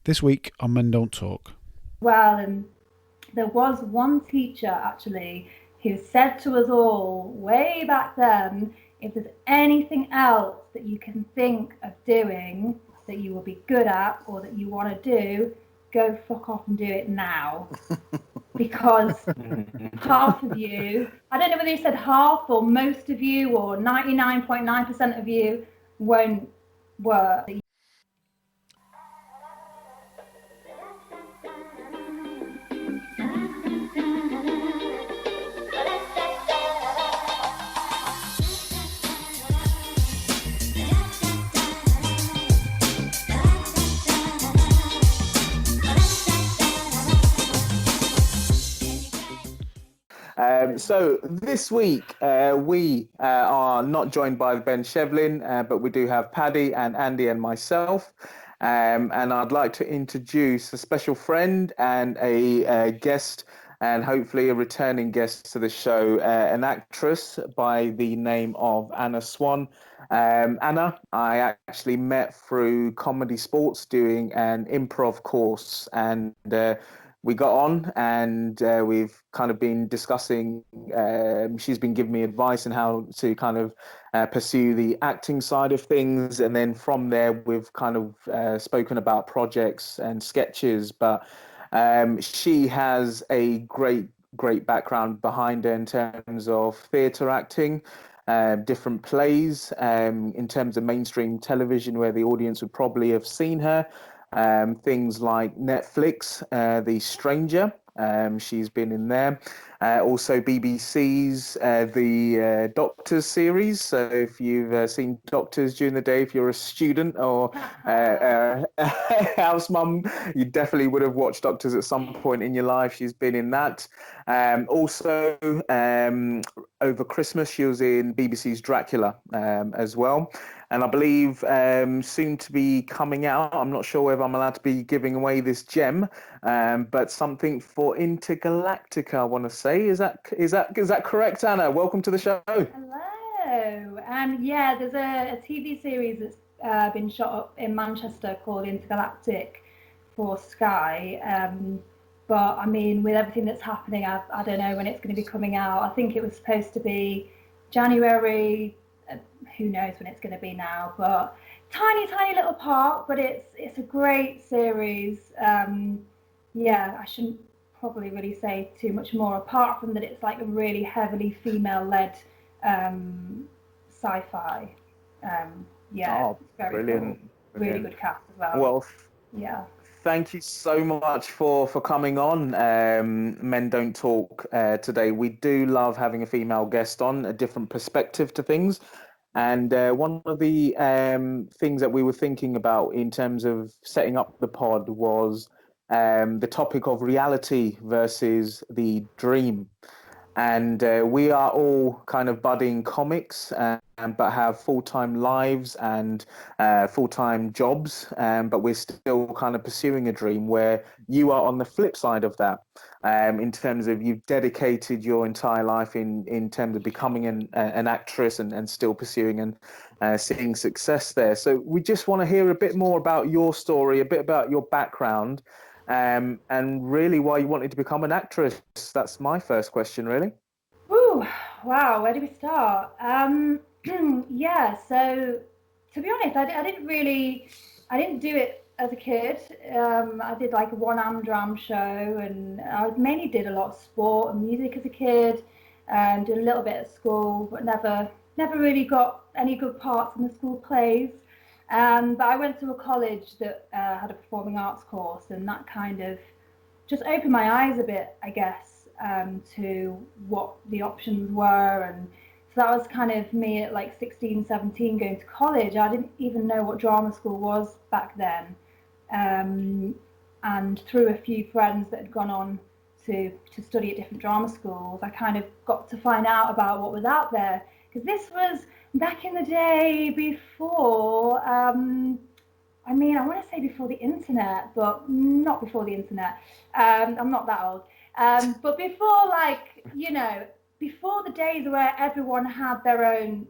This week on Men Don't Talk. Well, and there was one teacher actually who said to us all way back then, if there's anything else that you can think of doing that you will be good at or that you want to do, go fuck off and do it now. Because half of you, I don't know whether he said half or most of you or 99.9% of you won't work. So this week we are not joined by Ben Shevlin, but we do have Paddy and Andy and myself. And I'd like to introduce a special friend and a guest, and hopefully a returning guest to the show, an actress by the name of Anna Swan. Anna, I actually met through Comedy Sports doing an improv course, and we got on and we've kind of been discussing. She's been giving me advice on how to kind of pursue the acting side of things. And then from there, we've kind of spoken about projects and sketches. But she has a great background behind her in terms of theatre acting. Different plays in terms of mainstream television where the audience would probably have seen her, things like Netflix, The Stranger. She's been in there. Also, BBC's The Doctors series. So, if you've seen Doctors during the day, if you're a student or house mum, you definitely would have watched Doctors at some point in your life. She's been in that. Also, over Christmas, she was in BBC's Dracula as well. And I believe soon to be coming out. I'm not sure whether I'm allowed to be giving away this gem, but something for Intergalactica. I want to say is that correct, Anna? Welcome to the show. Hello. Yeah, there's a TV series that's been shot up in Manchester called Intergalactic for Sky. But I mean, with everything that's happening, I don't know when it's going to be coming out. I think it was supposed to be January. Who knows when it's going to be now? But tiny little part. But it's a great series. Yeah, I shouldn't probably really say too much more apart from that it's like a really heavily female-led sci-fi. Yeah, Oh, it's very cool. brilliant, Really brilliant. good cast as well. Well, Yeah. thank you so much for coming on. Men Don't Talk today. We do love having a female guest on, a different perspective to things. And one of the things that we were thinking about in terms of setting up the pod was the topic of reality versus the dream. And we are all kind of budding comics, but have full-time lives and full-time jobs, but we're still kind of pursuing a dream where you are on the flip side of that, in terms of you've dedicated your entire life in terms of becoming an actress and still pursuing and seeing success there. So we just want to hear a bit more about your story, a bit about your background, and really why you wanted to become an actress. That's my first question, really. Whew, wow, where do we start? Yeah, so to be honest, I didn't really, I didn't do it as a kid. I did like a one-am dram show, and I mainly did a lot of sport and music as a kid, and did a little bit at school, but never really got any good parts in the school plays. But I went to a college that had a performing arts course, and that kind of just opened my eyes a bit, I guess, to what the options were. And so that was kind of me at like 16, 17 going to college. I didn't even know what drama school was back then. Um, and through a few friends that had gone on to study at different drama schools, I kind of got to find out about what was out there. Because this was back in the day before I mean, I want to say before the internet, but not before the internet. I'm not that old. But before, like, before the days where everyone had their own,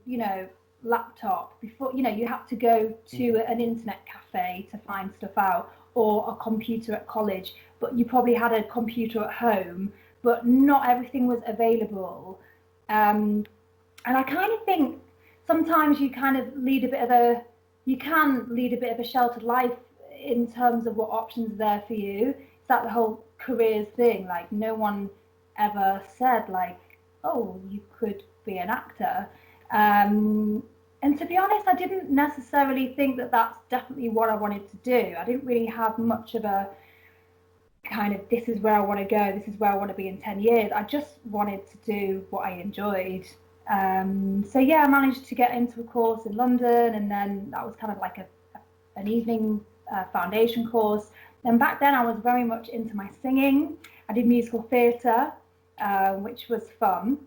laptop, before, you had to go to an internet cafe to find stuff out, or a computer at college, but you probably had a computer at home, but not everything was available. And I kind of think sometimes you kind of lead a bit of a, you can lead a bit of a sheltered life in terms of what options are there for you. It's that the whole careers thing. Like no one ever said like, oh, you could be an actor. And to be honest, I didn't necessarily think that that's definitely what I wanted to do. I didn't really have much of a kind of, this is where I want to go, this is where I want to be in 10 years. I just wanted to do what I enjoyed. So yeah, I managed to get into a course in London, and then that was kind of like an evening foundation course. And back then I was very much into my singing. I did musical theatre, which was fun.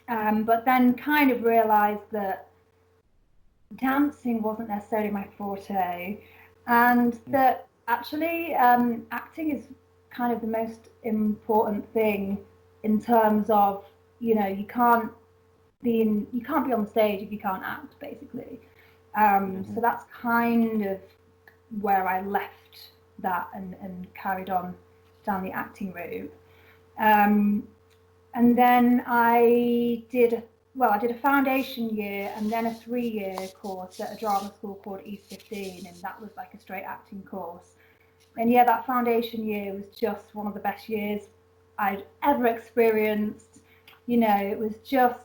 But then kind of realised that dancing wasn't necessarily my forte, and that actually acting is kind of the most important thing in terms of, you know, you can't be on the stage if you can't act, basically. So that's kind of where I left that and carried on down the acting route. And then I did a foundation year and then a 3-year course at a drama school called East 15, and that was like a straight acting course. And yeah, that foundation year was just one of the best years I'd ever experienced. You know, it was just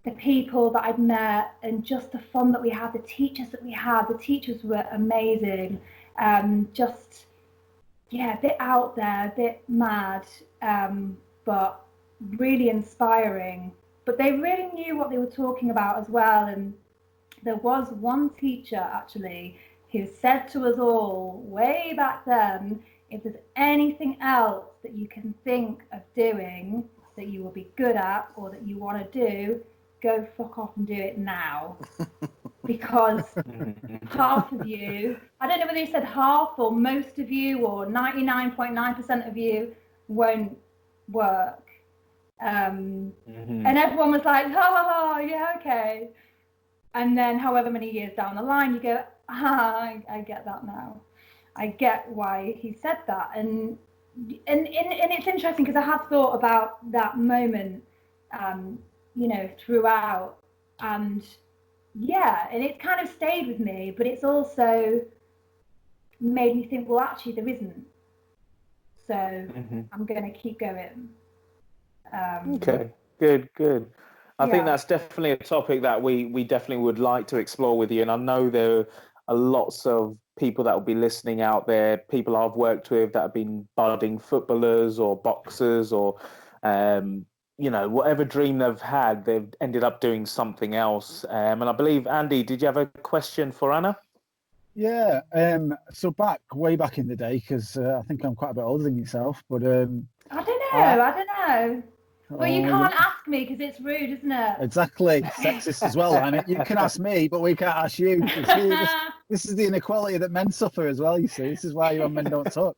the people that I'd met and just the fun that we had, the teachers that we had. The teachers were amazing. Just, yeah, a bit out there, a bit mad, but really inspiring. But they really knew what they were talking about as well. And there was one teacher actually who said to us all way back then, if there's anything else that you can think of doing that you will be good at or that you want to do, go fuck off and do it now. Because half of you, I don't know whether he said half or most of you or 99.9% of you won't work. And everyone was like, oh, yeah, okay. And then however many years down the line, you go, I get that now. I get why he said that. And it's interesting because I have thought about that moment, you know, throughout. And yeah, and it's kind of stayed with me, but it's also made me think, well, actually, there isn't. So I'm going to keep going. Okay, good. I think that's definitely a topic that we definitely would like to explore with you. And I know there are lots of people that will be listening out there, people I've worked with that have been budding footballers or boxers or, you know, whatever dream they've had, they've ended up doing something else. And I believe, Andy, did you have a question for Anna? Yeah. So way back in the day, because I think I'm quite a bit older than yourself, but I don't know. Well, you can't ask me because it's rude, isn't it? Exactly. Sexist as well, and you can ask me, but we can't ask you. This is the inequality that men suffer as well, you see. This is why you and men don't talk.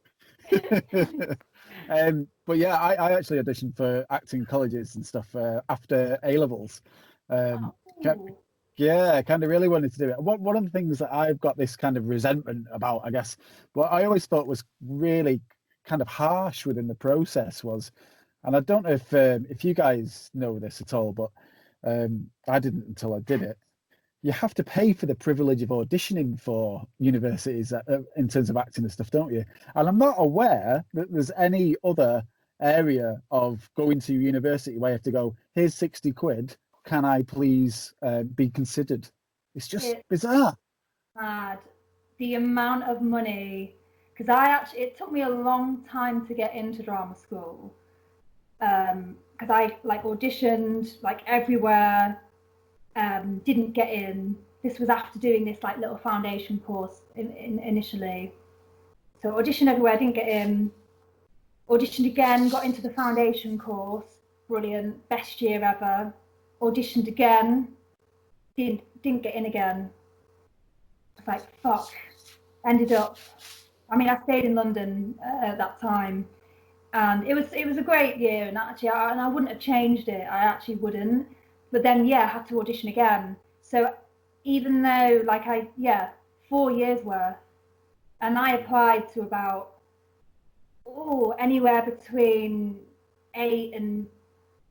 But yeah, I actually auditioned for acting colleges and stuff after A-levels. Yeah, kind of really wanted to do it. One of the things that I've got this kind of resentment about, I guess, what I always thought was really kind of harsh within the process was, and I don't know if you guys know this at all, but I didn't until I did it. You have to pay for the privilege of auditioning for universities in terms of acting and stuff, don't you? And I'm not aware that there's any other area of going to university where you have to go, here's 60 quid, can I please be considered? It's just bizarre. Mad. The amount of money, because it took me a long time to get into drama school. Because I like auditioned like everywhere, didn't get in. This was after doing this like little foundation course initially. So auditioned everywhere, didn't get in. Auditioned again, got into the foundation course, brilliant, best year ever. Auditioned again, didn't get in again. I was like, fuck. Ended up, I mean, I stayed in London at that time. And it was a great year, and actually, I wouldn't have changed it. I actually wouldn't. But then, yeah, I had to audition again. So even though, 4 years worth and I applied to about anywhere between 8 and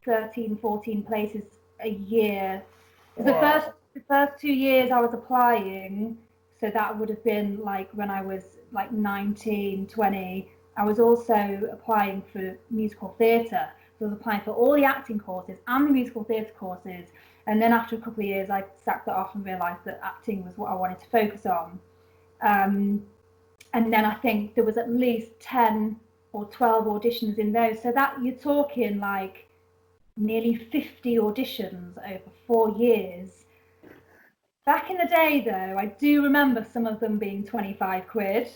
13, 14 places a year. Wow. The first 2 years I was applying, so that would have been like when I was like 19, 20. I was also applying for musical theatre. So I was applying for all the acting courses and the musical theatre courses. And then after a couple of years, I sacked that off and realised that acting was what I wanted to focus on. And then I think there was at least 10 or 12 auditions in those. So that you're talking like nearly 50 auditions over 4 years. Back in the day, though, I do remember some of them being 25 quid.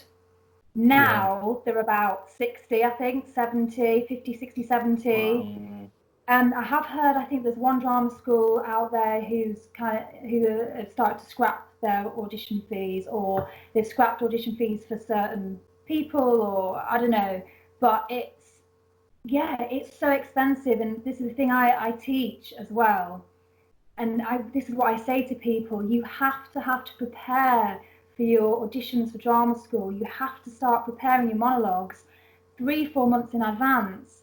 Now they're about 60, I think, 70, 50, 60, 70. Wow. And I have heard, I think there's one drama school out there who have started to scrap their audition fees, or they've scrapped audition fees for certain people, or I don't know. But it's so expensive, and this is the thing I teach as well. And this is what I say to people: you have to prepare for your auditions for drama school. You have to start preparing your monologues 3-4 months in advance.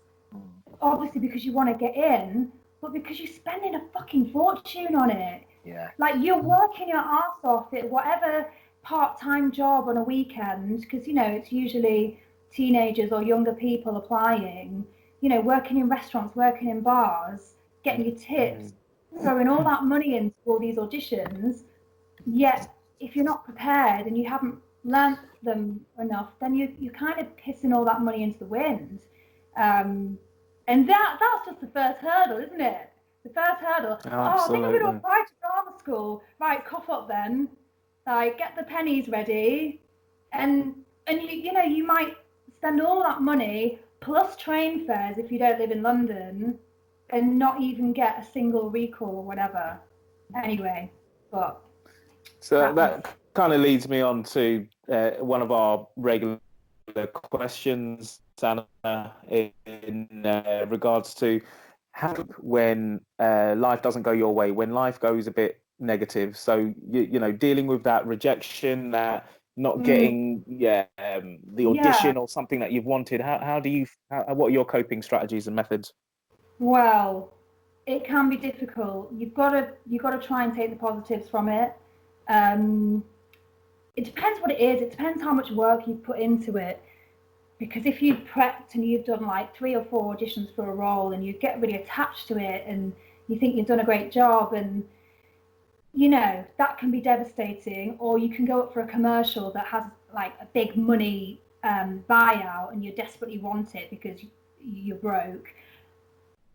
Obviously because you want to get in, but because you're spending a fucking fortune on it. Yeah. Like you're working your ass off at whatever part-time job on a weekend, because it's usually teenagers or younger people applying, working in restaurants, working in bars, getting your tips, throwing all that money into all these auditions. Yet if you're not prepared and you haven't learnt them enough, then you're kind of pissing all that money into the wind. And that's just the first hurdle, isn't it? The first hurdle. Absolutely. Oh, I think I'm going to apply to drama school. Right, cough up then. Like, get the pennies ready, and you might spend all that money plus train fares if you don't live in London, and not even get a single recall or whatever. Anyway, but so that kind of leads me on to one of our regular questions, Anna, in regards to how when life doesn't go your way, when life goes a bit negative. So dealing with that rejection, that not getting the audition or something that you've wanted. What are your coping strategies and methods? Well, it can be difficult. You've got to try and take the positives from it. It depends what it is. It depends how much work you've put into it. Because if you've prepped and you've done like 3 or 4 auditions for a role, and you get really attached to it and you think you've done a great job, and that can be devastating. Or you can go up for a commercial that has like a big money buyout and you desperately want it because you're broke.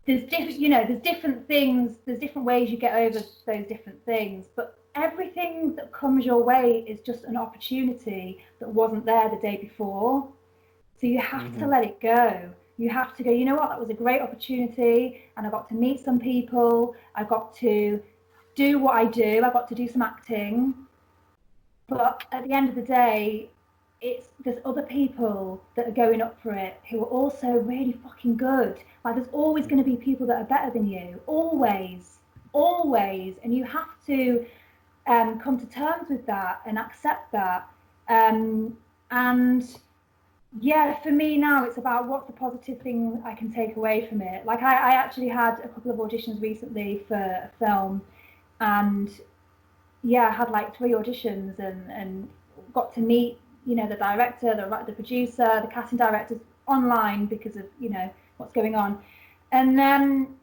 There's different things, there's different ways you get over those different things, but everything that comes your way is just an opportunity that wasn't there the day before. So you have to let it go. You have to go, you know what, that was a great opportunity, and I got to meet some people, I got to do what I do, I got to do some acting. But at the end of the day, there's other people that are going up for it who are also really fucking good. Like there's always going to be people that are better than you, always, and you have to come to terms with that and accept that. And yeah, for me now, it's about what's the positive thing I can take away from it. Like I actually had a couple of auditions recently for a film, and I had like 3 auditions and got to meet the director, the producer, the casting directors online because of what's going on. And then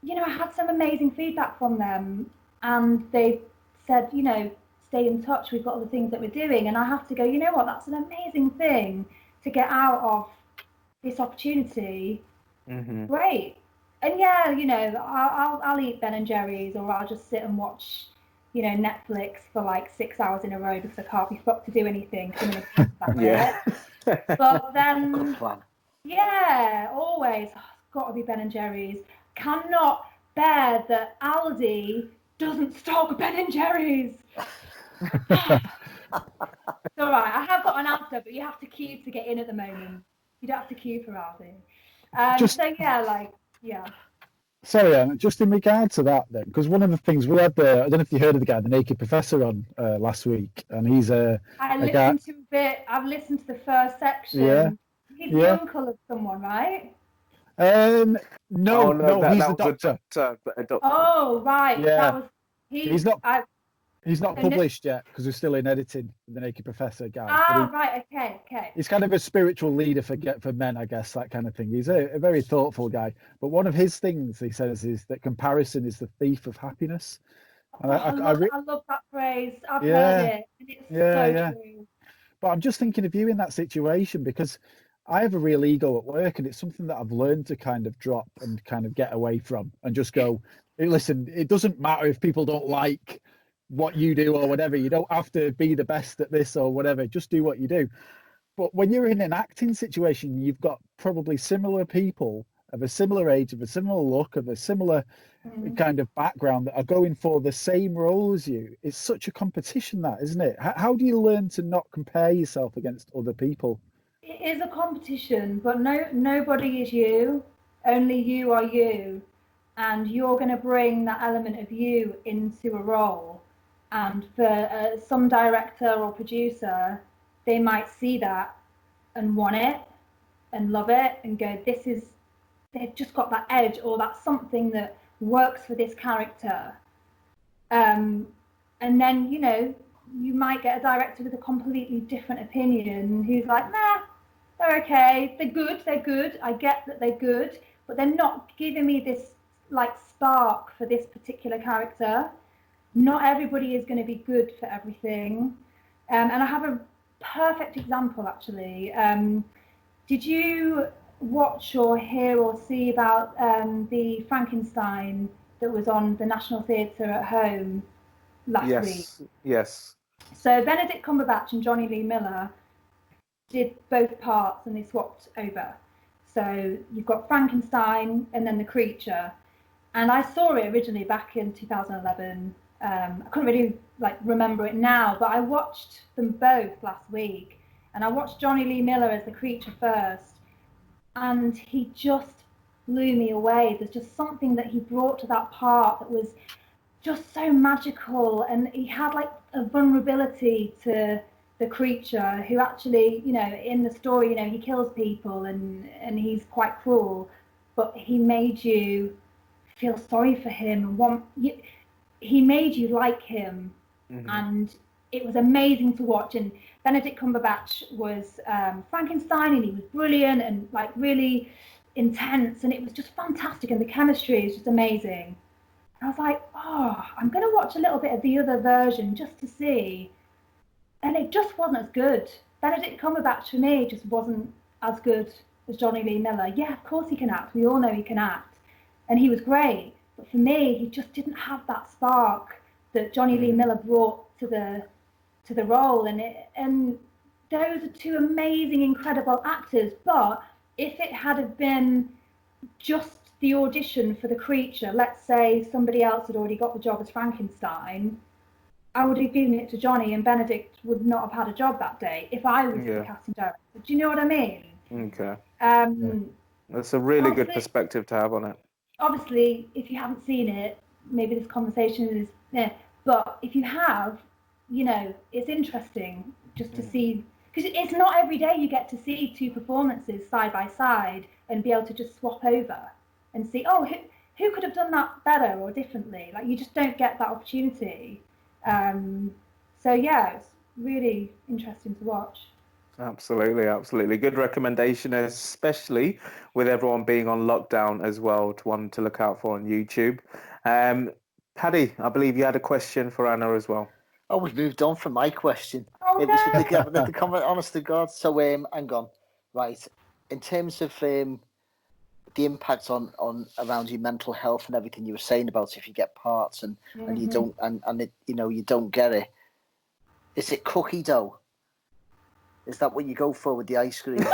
I had some amazing feedback from them, and they said stay in touch, we've got other things that we're doing. And I have to go, you know what, that's an amazing thing to get out of this opportunity. Great. And I'll eat Ben and Jerry's, or I'll just sit and watch Netflix for like 6 hours in a row because I can't be fucked to do anything. But then always it's got to be Ben and Jerry's. Cannot bear that Aldi doesn't stock Ben and Jerry's. It's all right, I have got an answer, but you have to queue to get in at the moment. You don't have to queue for Aldi. Sorry, Anne, just in regard to that then, because one of the things we had I don't know if you heard of the guy, the Naked Professor, on last week, and he's I a guy. listened to a bit. I've listened to the first Yeah, section. He's the yeah. uncle of someone, right? No, Oh no, no, he's the that was doctor. a doctor. Oh, right. Yeah, That was he's not he's not and published yet because we're still in editing, the Naked Professor guy. But right. Okay. he's kind of a spiritual leader for men, I guess, that kind of thing. He's a very thoughtful guy. But one of his things he says is that comparison is the thief of happiness. And Oh, I love that phrase. I've heard yeah, it, and it's yeah, so yeah. true. But I'm just thinking of you in that situation because I have a real ego at work, and it's something that I've learned to kind of drop and kind of get away from and just go, hey, listen, it doesn't matter if people don't like what you do or whatever. You don't have to be the best at this or whatever. Just do what you do. But when you're in an acting situation, you've got probably similar people of a similar age, of a similar look, of a similar kind of background that are going for the same role as you. It's such a competition, that, isn't it? How do you learn to not compare yourself against other people? It is a competition, but nobody is you. Only you are you, and you're going to bring that element of you into a role. And for some director or producer, they might see that and want it and love it and go, this is, they've just got that edge or that something that works for this character. And then, you might get a director with a completely different opinion who's like, nah, they're okay, they're good, I get that they're good, but they're not giving me this like spark for this particular character. Not everybody is going to be good for everything. And I have a perfect example, actually. Did you watch or hear or see about the Frankenstein that was on the National Theatre at home last week? Yes. So Benedict Cumberbatch and Johnny Lee Miller did both parts and they swapped over. So you've got Frankenstein and then the creature. And I saw it originally back in 2011. I couldn't really remember it now, but I watched them both last week. And I watched Johnny Lee Miller as the creature first. And he just blew me away. There's just something that he brought to that part that was just so magical. And he had like a vulnerability to the creature who actually, in the story, he kills people and he's quite cruel, but he made you feel sorry for him and he made you like him. And it was amazing to watch. And Benedict Cumberbatch was Frankenstein, and he was brilliant and like really intense, and it was just fantastic, and the chemistry is just amazing. And I was like, oh, I'm going to watch a little bit of the other version just to see. And it just wasn't as good. Benedict Cumberbatch for me just wasn't as good as Johnny Lee Miller. Yeah, of course he can act. We all know he can act. And he was great. But for me, he just didn't have that spark that Johnny Lee Miller brought to the role. And those are two amazing, incredible actors. But if it had have been just the audition for the creature, let's say somebody else had already got the job as Frankenstein, I would have given it to Johnny, and Benedict would not have had a job that day if I was the casting director. Do you know what I mean? Okay. That's a really good perspective to have on it. Obviously, if you haven't seen it, maybe this conversation is, but if you have, it's interesting just to see, because it's not every day you get to see two performances side by side and be able to just swap over and see, oh, who could have done that better or differently? Like, you just don't get that opportunity. So yeah, it's really interesting to watch. Absolutely. Good recommendation, especially with everyone being on lockdown as well, to one to look out for on YouTube. Paddy, I believe you had a question for Anna as well. Oh, we've moved on from my question. Oh, it was the comment, honest to God. So, hang on. Right. In terms of the impact on around your mental health and everything you were saying about if you get parts and you don't and it, you don't get it. Is it cookie dough? Is that what you go for with the ice cream? I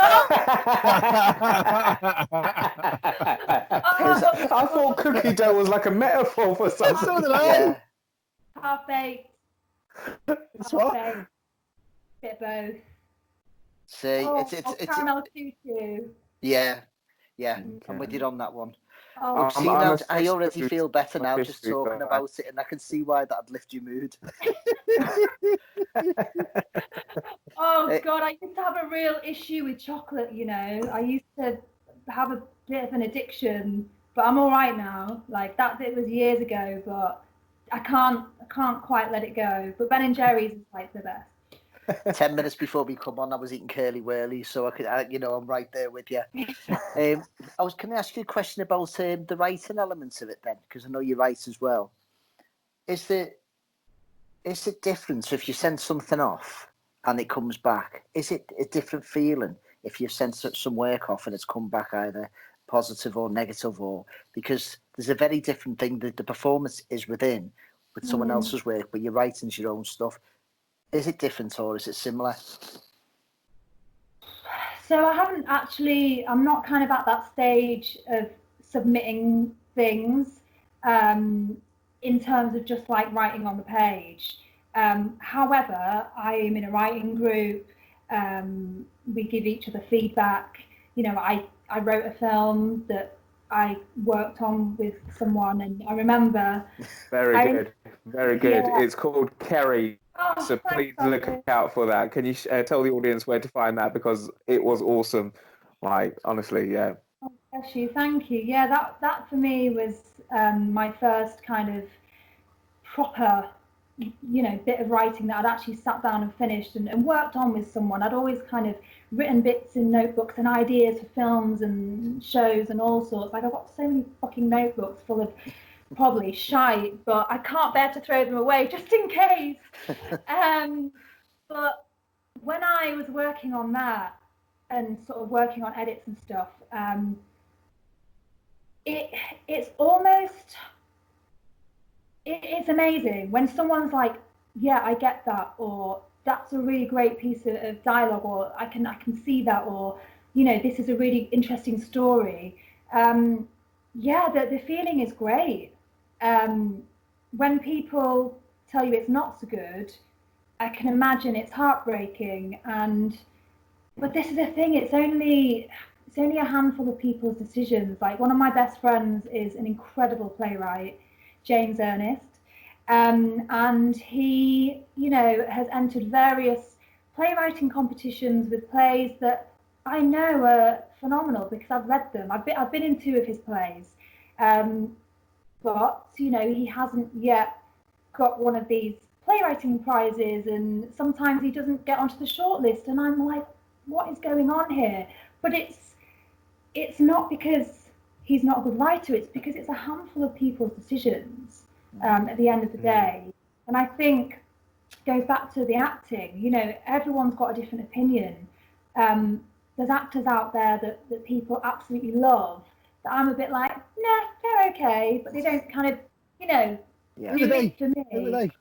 thought cookie dough was like a metaphor for something. So did I. Yeah. Half baked. It's what? Bit of both. See, it's caramel tutu. Yeah. I'm with you on that one. Oh, See, I'm now, a I already history- feel better I'm a now just history talking guy. about it, and I can see why that'd lift your mood. oh God, I used to have a real issue with chocolate, I used to have a bit of an addiction, but I'm all right now. Like that it was years ago, but I can't quite let it go. But Ben and Jerry's is like the best. 10 minutes before we come on, I was eating curly whirly, so I'm right there with you. Can I ask you a question about the writing elements of it then? Because I know you write as well. Is it different if you send something off and it comes back? Is it a different feeling if you've sent some work off and it's come back either positive or negative, or because there's a very different thing that the performance is within with someone else's work, but you're writing your own stuff. Is it different or is it similar? So I'm not kind of at that stage of submitting things in terms of just like writing on the page. However, I am in a writing group. We give each other feedback. I wrote a film that I worked on with someone, and I remember. Very good. Yeah. It's called Kerry. Oh, So please thanks, look out for that. Can you tell the audience where to find that, because it was awesome. Like honestly, yeah. Oh, bless you. Thank you. Yeah, that for me was my first kind of proper, bit of writing that I'd actually sat down and finished and worked on with someone. I'd always kind of written bits in notebooks and ideas for films and shows and all sorts. Like I've got so many fucking notebooks full of probably shite, but I can't bear to throw them away just in case. But when I was working on that and sort of working on edits and stuff, it's almost it's amazing when someone's like, yeah, I get that, or that's a really great piece of dialogue, or I can see that, or this is a really interesting story. Yeah, the feeling is great. When people tell you it's not so good, I can imagine it's heartbreaking. But this is the thing, it's only a handful of people's decisions. Like one of my best friends is an incredible playwright, James Ernest, and he, has entered various playwriting competitions with plays that I know are phenomenal because I've read them. I've been in 2 of his plays, but he hasn't yet got one of these playwriting prizes, and sometimes he doesn't get onto the shortlist, and I'm like, what is going on here? But it's not because he's not a good writer, it's because it's a handful of people's decisions at the end of the day. And I think it goes back to the acting, everyone's got a different opinion. There's actors out there that people absolutely love that I'm a bit like, nah, they're okay, but they don't kind of, do it for me. Who are they?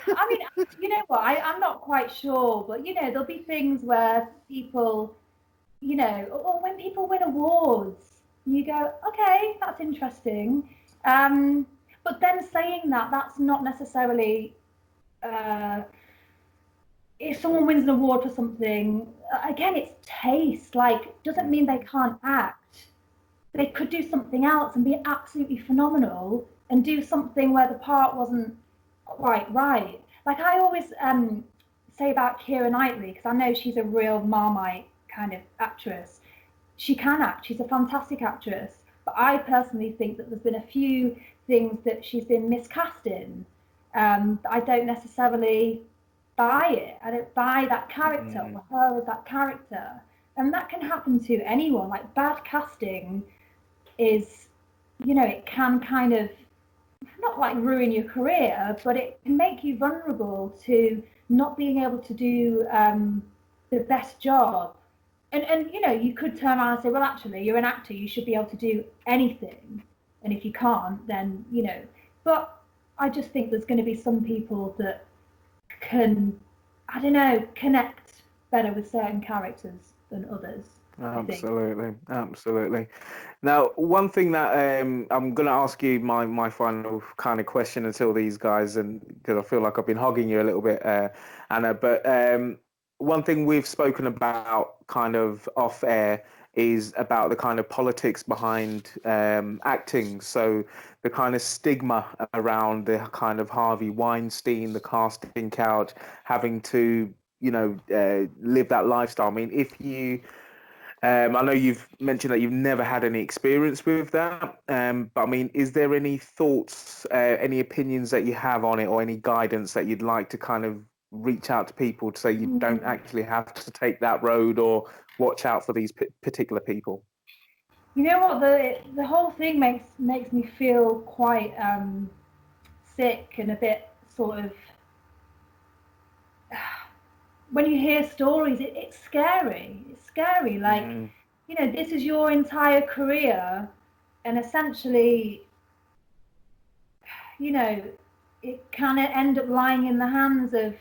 I mean, you know what? I'm not quite sure, but there'll be things where people, or when people win awards, you go, okay, that's interesting. But then saying that's not necessarily. If someone wins an award for something, again, it's taste. Like, doesn't mean they can't act. They could do something else and be absolutely phenomenal, and do something where the part wasn't quite right. Like I always say about Keira Knightley, because I know she's a real Marmite kind of actress. She can act. She's a fantastic actress. But I personally think that there's been a few things that she's been miscast in. I don't necessarily buy it. I don't buy that character or her as that character. And that can happen to anyone. Like bad casting is, it can kind of not like ruin your career, but it can make you vulnerable to not being able to do the best job. And you could turn around and say, well, actually, you're an actor, you should be able to do anything. And if you can't, then, but I just think there's going to be some people that can, I don't know, connect better with certain characters than others. Absolutely. Now, one thing that I'm going to ask you my final kind of question until these guys, and because I feel like I've been hogging you a little bit, Anna, but one thing we've spoken about kind of off air is about the kind of politics behind acting. So the kind of stigma around the kind of Harvey Weinstein, the casting couch, having to, live that lifestyle. I mean, if you, I know you've mentioned that you've never had any experience with that, but I mean, is there any thoughts, any opinions that you have on it, or any guidance that you'd like to kind of reach out to people to say you don't actually have to take that road, or watch out for these particular people? You know what, the whole thing makes me feel quite sick and a bit sort of. When you hear stories, it's scary. It's scary. Like, this is your entire career, and essentially, it can end up lying in the hands of,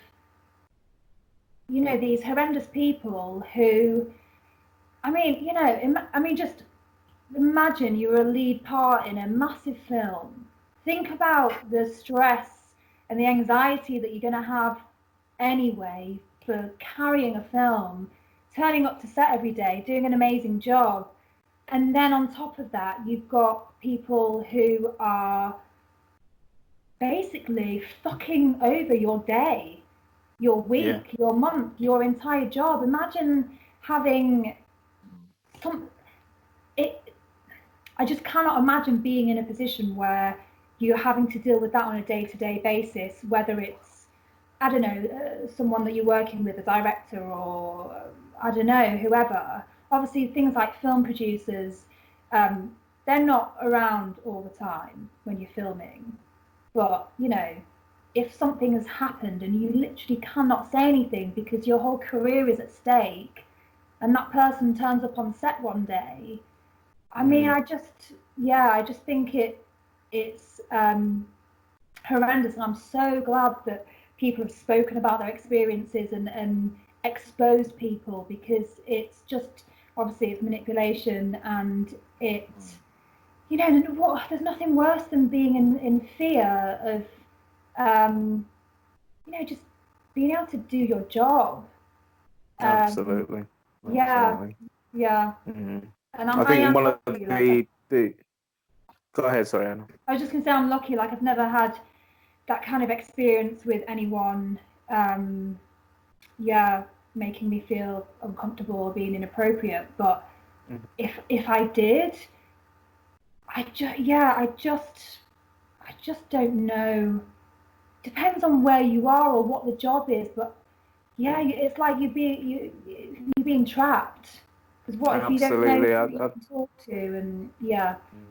these horrendous people who, just imagine you're a lead part in a massive film. Think about the stress and the anxiety that you're going to have anyway for carrying a film, turning up to set every day, doing an amazing job. And then on top of that, you've got people who are basically fucking over your day, your week, your month, your entire job. Imagine having I just cannot imagine being in a position where you're having to deal with that on a day-to-day basis, whether it's, I don't know, someone that you're working with, a director, or I don't know, whoever. Obviously, things like film producers, they're not around all the time when you're filming. But, if something has happened and you literally cannot say anything because your whole career is at stake, and that person turns up on set one day, I mean, I just think it's horrendous, and I'm so glad that people have spoken about their experiences and exposed people, because it's just, obviously it's manipulation, and it's, there's nothing worse than being in fear of, just being able to do your job. Absolutely. Yeah. Mm-hmm. And I think one of lucky, the go ahead, sorry, Anna. I was just going to say, I'm lucky, like I've never had that kind of experience with anyone, making me feel uncomfortable or being inappropriate. But if I did, I just don't know. Depends on where you are or what the job is, but it's like you're being trapped. Because what if you don't know who you can talk to, and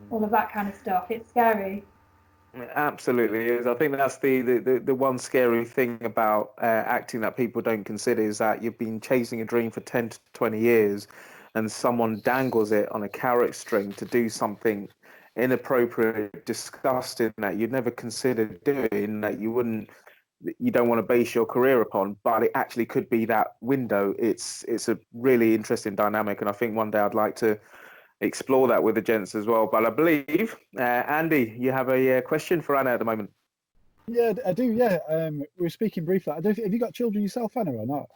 all of that kind of stuff? It's scary. It absolutely is. I think that's the one scary thing about acting that people don't consider, is that you've been chasing a dream for 10 to 20 years, and someone dangles it on a carrot string to do something inappropriate, disgusting, that you'd never considered doing, that you don't want to base your career upon, but it actually could be that window. It's a really interesting dynamic, and I think one day I'd like to explore that with the gents as well. But I believe, Andy, you have a question for Anna at the moment. Yeah, I do. Yeah, we were speaking briefly. Have you got children yourself, Anna, or not?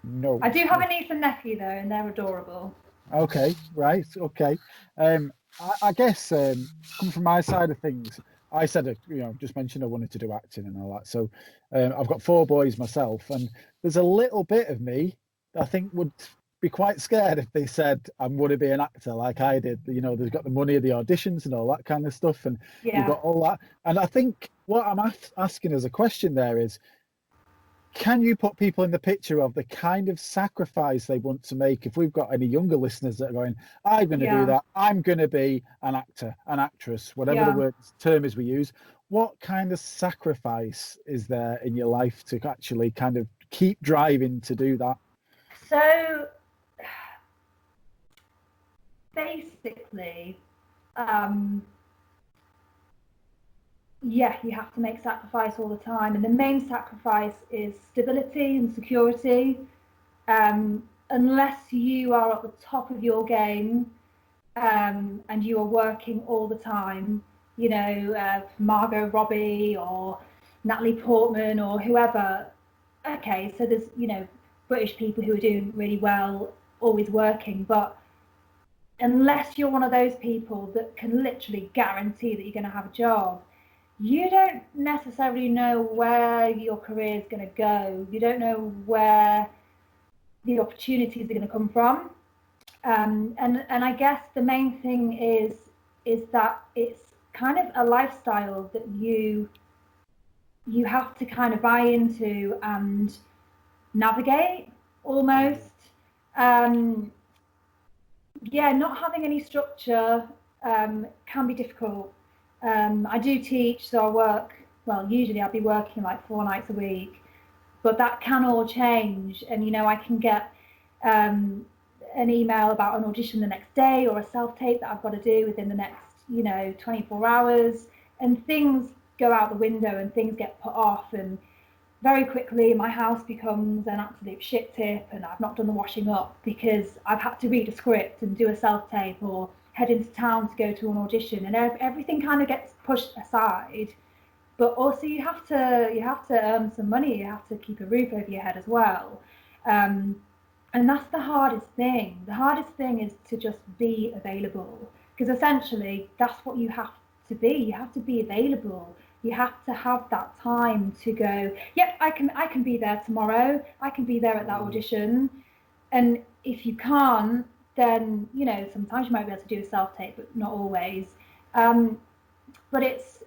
No. I do have a niece and nephew though, and they're adorable. Okay, right. Okay. I guess come from my side of things. I said, just mentioned I wanted to do acting and all that. So I've got 4 boys myself, and there's a little bit of me that I think would be quite scared if they said I want to be an actor like I did. They've got the money of the auditions and all that kind of stuff, and you've got all that. And I think what I'm asking as a question there is, can you put people in the picture of the kind of sacrifice they want to make? If we've got any younger listeners that are going, I'm going to do that, I'm going to be an actor, an actress, whatever the term is we use. What kind of sacrifice is there in your life to actually kind of keep driving to do that? So basically, you have to make sacrifice all the time, and the main sacrifice is stability and security. Unless you are at the top of your game, and you are working all the time, Margot Robbie or Natalie Portman or whoever, okay, so there's, British people who are doing really well, always working, but unless you're one of those people that can literally guarantee that you're going to have a job, you don't necessarily know where your career is going to go. You don't know where the opportunities are going to come from. And I guess the main thing is that it's kind of a lifestyle that you have to kind of buy into and navigate almost. Yeah, not having any structure can be difficult. I do teach, so I work, well, usually I'll be working like 4 nights a week, but that can all change. And, I can get an email about an audition the next day, or a self-tape that I've got to do within the next, 24 hours. And things go out the window and things get put off. And very quickly, my house becomes an absolute shit tip, and I've not done the washing up because I've had to read a script and do a self-tape, or head into town to go to an audition, and everything kind of gets pushed aside. But also you have to earn some money. You have to keep a roof over your head as well, and that's the hardest thing. The hardest thing is to just be available, because essentially that's what you have to be. You have to be available. You have to have that time to go, yep, I can be there tomorrow. I can be there at that audition. And if you can't, then, sometimes you might be able to do a self-tape, but not always. But it's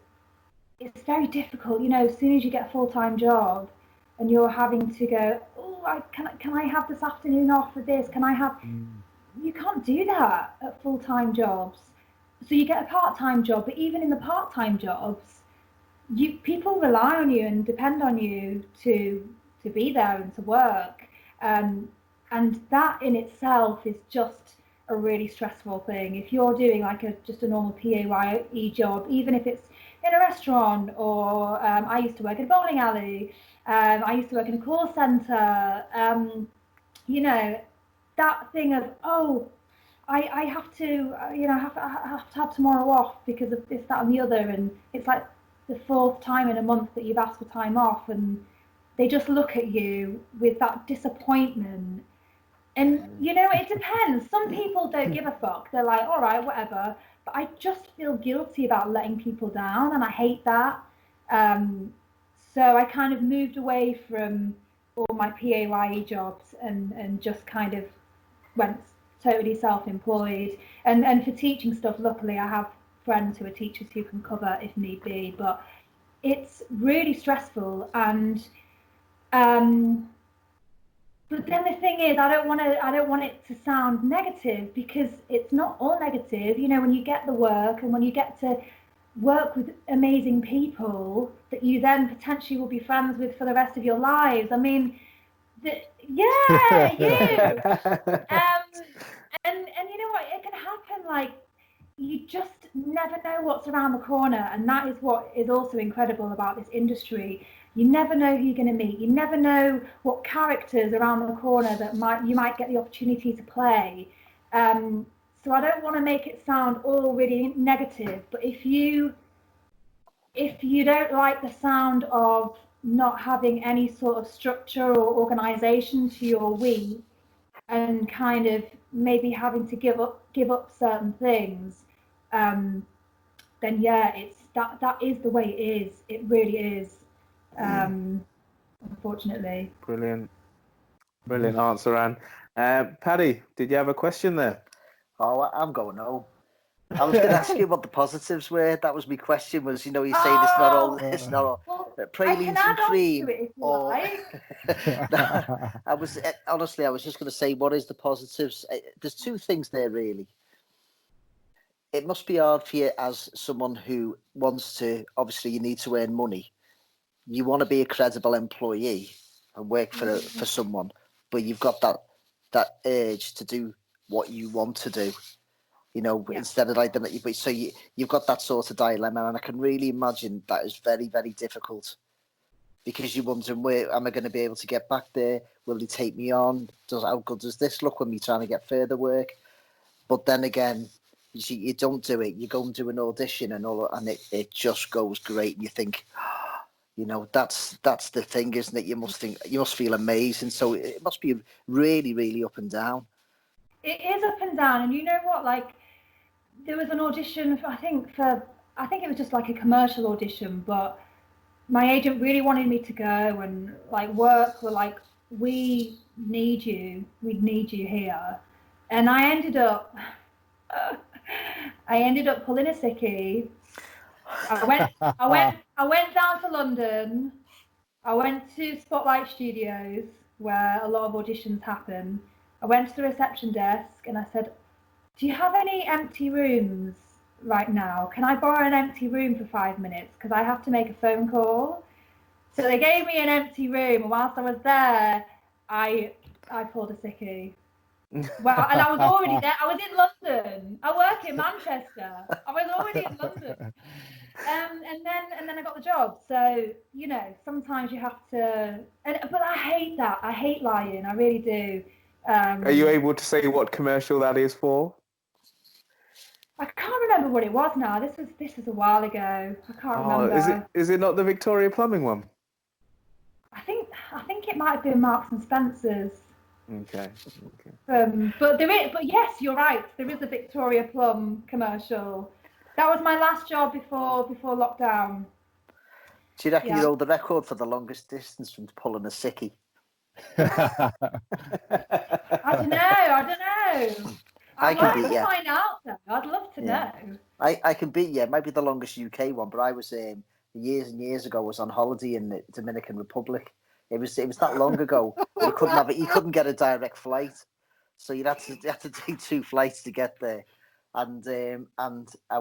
very difficult, as soon as you get a full-time job and you're having to go, oh, can I have this afternoon off for this? Can I have... You can't do that at full-time jobs. So you get a part-time job, but even in the part-time jobs, people rely on you and depend on you to be there and to work, and that in itself is just a really stressful thing. If you're doing like just a normal PAYE job, even if it's in a restaurant, or I used to work in a bowling alley, I used to work in a call center, that thing of, I have to, I have to have tomorrow off because of this, that, and the other, and it's like the 4th time in a month that you've asked for time off, and they just look at you with that disappointment. And it depends. Some people don't give a fuck. They're like, all right, whatever. But I just feel guilty about letting people down, and I hate that. So I kind of moved away from all my PAYE jobs and just kind of went totally self-employed. And for teaching stuff, luckily I have friends who are teachers who can cover if need be, but it's really stressful. And but then the thing is, I don't want it to sound negative, because it's not all negative. When you get the work and when you get to work with amazing people that you then potentially will be friends with for the rest of your lives. I mean, yeah, you. And you know what? It can happen. Like, you just never know what's around the corner, and that is what is also incredible about this industry. You never know who you're going to meet. You never know what characters around the corner that you might get the opportunity to play. So I don't want to make it sound all really negative, but if you don't like the sound of not having any sort of structure or organization to your week, and kind of maybe having to give up certain things, then yeah, it's that is the way it is. It really is. Unfortunately. Brilliant answer, Anne. Paddy, did you have a question there? Oh, I'm going home. I was going to ask you what the positives were. That was my question. Was, you saying it's not all, well, pralines and cream, or like. I was honestly, I was just going to say, what is the positives? There's 2 things there really. It must be hard for you as someone who wants to. Obviously, you need to earn money. You want to be a credible employee and work for someone, but you've got that urge to do what you want to do. Instead of like them. So you've got that sort of dilemma, and I can really imagine that is very, very difficult, because you're wondering, where am I going to be able to get back there? Will they take me on? How good does this look when we're trying to get further work? But then again, you see, you don't do it. You go and do an audition and it just goes great, and you think, You know, that's the thing, isn't it? You must feel amazing. So it must be really, really up and down. It is up and down, and you know what? Like, there was an audition. I think it was just like a commercial audition, but my agent really wanted me to go, and like work were like, we need you here, and I ended up pulling a sickie. I went down to London. I went to Spotlight Studios, where a lot of auditions happen. I went to the reception desk and I said, "Do you have any empty rooms right now? Can I borrow an empty room for 5 minutes? Because I have to make a phone call." So they gave me an empty room, and whilst I was there, I pulled a sickie. Well, and I was already there. I was in London. I work in Manchester. I was already in London. And then I got the job. So, you know, sometimes you have to. But I hate that. I hate lying. I really do. Are you able to say what commercial that is for? I can't remember what it was now. This was a while ago. I can't remember. Is it not the Victoria Plumbing one? I think it might have been Marks and Spencer's. Okay. But yes, you're right. There is a Victoria Plum commercial. That was my last job before lockdown. Do you reckon you hold the record for the longest distance from pulling a sickie? I don't know. I'd love to find out though. I'd love to know. I can beat you. It might be the longest UK one, but I was years and years ago. I was on holiday in the Dominican Republic. It was that long ago. You couldn't get a direct flight, so you had to take 2 flights to get there. And I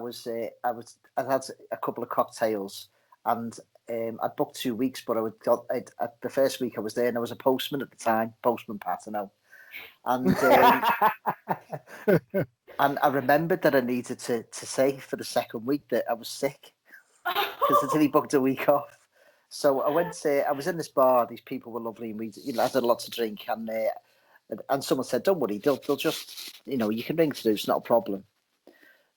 had a couple of cocktails, and I'd booked 2 weeks, but the first week I was there, and I was a postman at the time, Postman Pat, I know. And and I remembered that I needed to say for the second week that I was sick because I'd only booked a week off. So I was in this bar. These people were lovely, and we had a lot to drink. And someone said, "Don't worry, they'll just you can ring through. It's not a problem."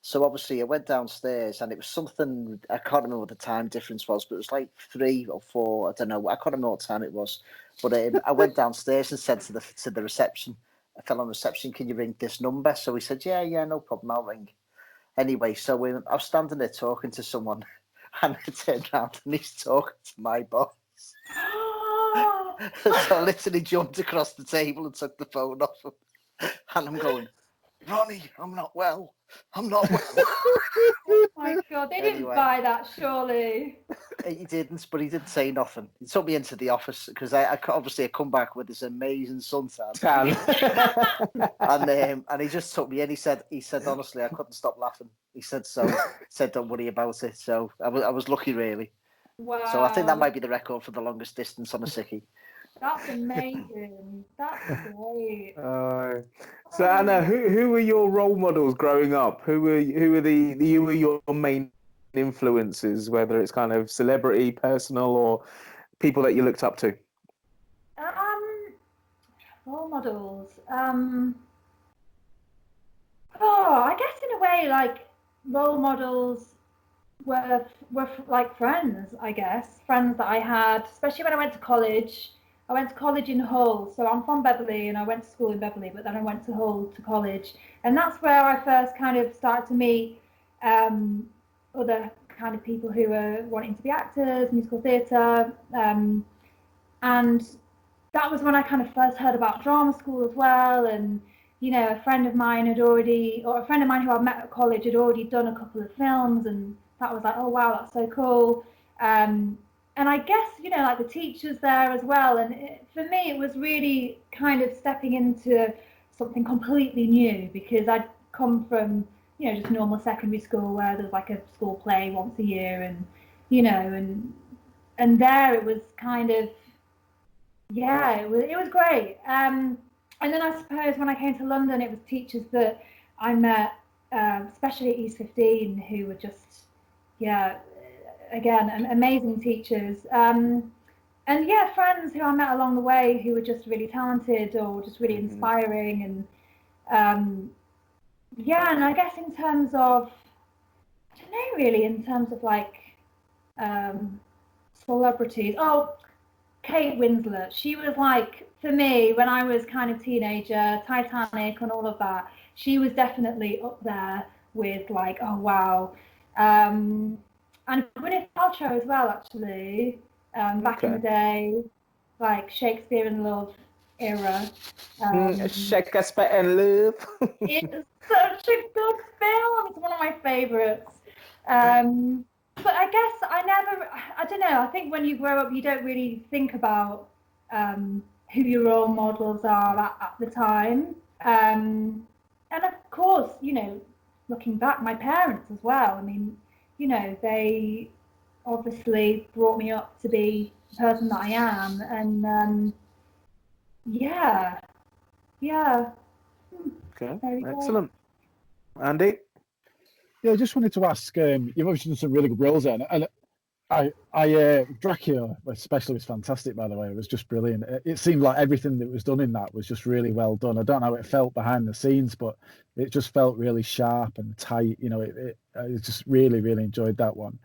So obviously I went downstairs, and it was something I can't remember what the time difference was, but it was like 3 or 4. I don't know. I can't remember what time it was. But I went downstairs and said to the reception, I fell on reception, "Can you ring this number?" So he said, "Yeah, no problem, I'll ring." Anyway, so I was standing there talking to someone, and I turned around and he's talking to my boss. So I literally jumped across the table and took the phone off him. And I'm going, "Ronnie, I'm not well. I'm not well." Oh my God, they didn't buy that, surely. He didn't, but he didn't say nothing. He took me into the office because I come back with this amazing suntan. And he just took me in. He said, honestly, I couldn't stop laughing. He said, "Don't worry about it." So I was lucky, really. Wow. So I think that might be the record for the longest distance on a sickie. That's amazing. That's great. So Anna, who were your role models growing up? Who were your main influences, whether it's kind of celebrity, personal, or people that you looked up to? Role models. I guess in a way, like role models were like friends. I guess friends that I had, especially when I went to college. I went to college in Hull, so I'm from Beverley, and I went to school in Beverley, but then I went to Hull to college, and that's where I first kind of started to meet other kind of people who were wanting to be actors, musical theatre, and that was when I kind of first heard about drama school as well. And a friend of mine who I met at college had already done a couple of films, and that was like, oh wow, that's so cool. And I guess, like the teachers there as well. And for me, it was really kind of stepping into something completely new, because I'd come from, just normal secondary school where there's like a school play once a year, and, and there it was kind of, it was great. And then I suppose when I came to London, it was teachers that I met, especially at East 15, who were just, again, amazing teachers. And friends who I met along the way who were just really talented or just really inspiring. And and I guess in terms of, I don't know really, in terms of like celebrities. Oh, Kate Winslet. She was like, for me, when I was kind of teenager, Titanic and all of that, she was definitely up there with like, oh wow. And Gwyneth Paltrow as well, actually, back in the day, like Shakespeare in Love era. Shakespeare in Love. It's such a good film. It's one of my favourites. But I guess I don't know, I think when you grow up, you don't really think about who your role models are at the time. And of course, you know, looking back, my parents as well. I mean, you know, they obviously brought me up to be the person that I am. And yeah. Okay, excellent. Andy? Yeah, I just wanted to ask, you've obviously done some really good roles there, and Dracula especially was fantastic, by the way. It was just brilliant. It seemed like everything that was done in that was just really well done. I don't know how it felt behind the scenes, but it just felt really sharp and tight. You know, I just really, really enjoyed that one.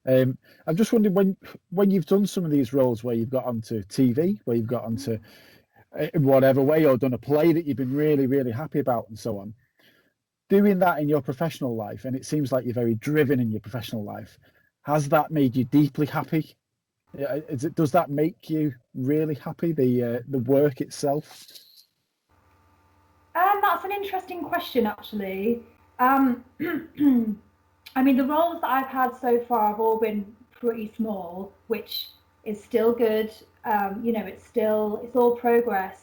I'm just wondering, when you've done some of these roles where you've got onto TV, where you've got onto whatever way, or done a play that you've been really, really happy about and so on, doing that in your professional life, and it seems like you're very driven in your professional life, has that made you deeply happy? Does that make you really happy, the work itself? That's an interesting question, actually. I mean, the roles that I've had so far have all been pretty small, which is still good. You know, it's all progress.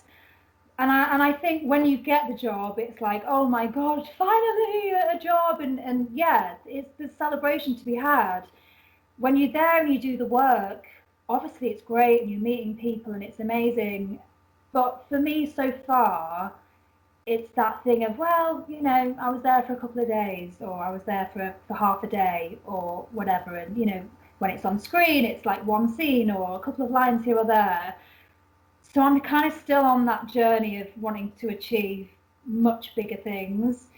And I think when you get the job, it's like, oh my God, finally a job. And yeah, it's the celebration to be had. When you're there and you do the work, obviously it's great and you're meeting people and it's amazing. But for me so far, it's that thing of, well, you know, I was there for a couple of days, or I was there for half a day or whatever. And, you know, when it's on screen, it's like one scene or a couple of lines here or there. So I'm kind of still on that journey of wanting to achieve much bigger things.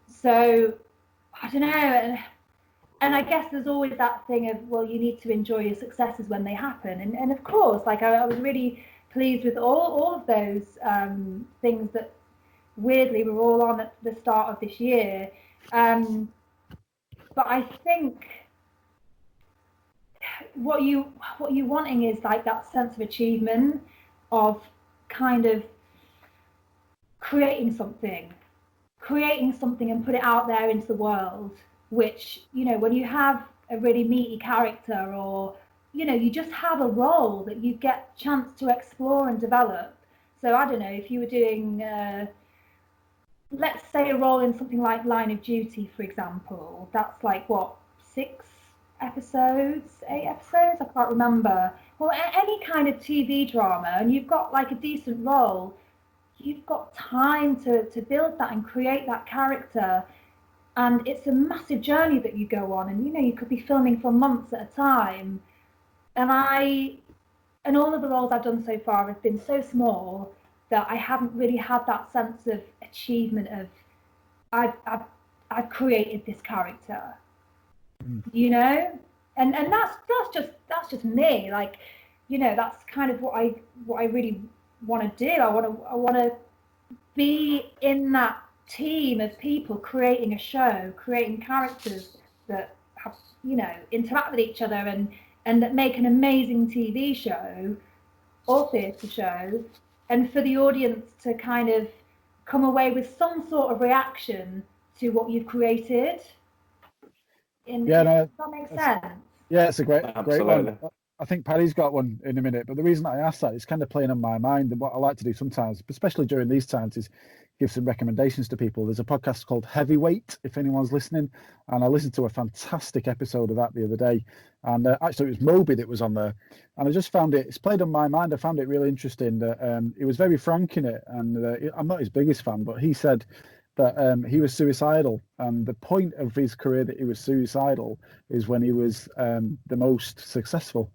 So I don't know. And I guess there's always that thing of, well, you need to enjoy your successes when they happen. And of course, like I was really pleased with all of those things that weirdly were all on at the start of this year. But I think what you're wanting is like that sense of achievement, of kind of creating something and put it out there into the world, which, you know, when you have a really meaty character, or, you know, you just have a role that you get a chance to explore and develop. So I don't know, if you were doing let's say a role in something like Line of Duty, for example, that's like what, 8 episodes, I can't remember. Well, any kind of TV drama, and you've got like a decent role, you've got time to build that and create that character. And it's a massive journey that you go on, and, you know, you could be filming for months at a time. And all of the roles I've done so far have been so small that I haven't really had that sense of achievement of I've created this character, you know. And that's just me. Like, you know, that's kind of what I really want to do. I want to be in that team of people creating a show, creating characters that have, you know, interact with each other and that make an amazing TV show or theatre show, and for the audience to kind of come away with some sort of reaction to what you've created. Does that make sense? Yeah, it's a great one. I think Paddy's got one in a minute, but the reason I asked that is kind of playing on my mind, and what I like to do sometimes, especially during these times, is give some recommendations to people. There's a podcast called Heavyweight, if anyone's listening, and I listened to a fantastic episode of that the other day, and actually it was Moby that was on there, and I just found it's played on my mind. I found it really interesting that he was very frank in it, and I'm not his biggest fan, but he said that he was suicidal, and the point of his career that he was suicidal is when he was the most successful.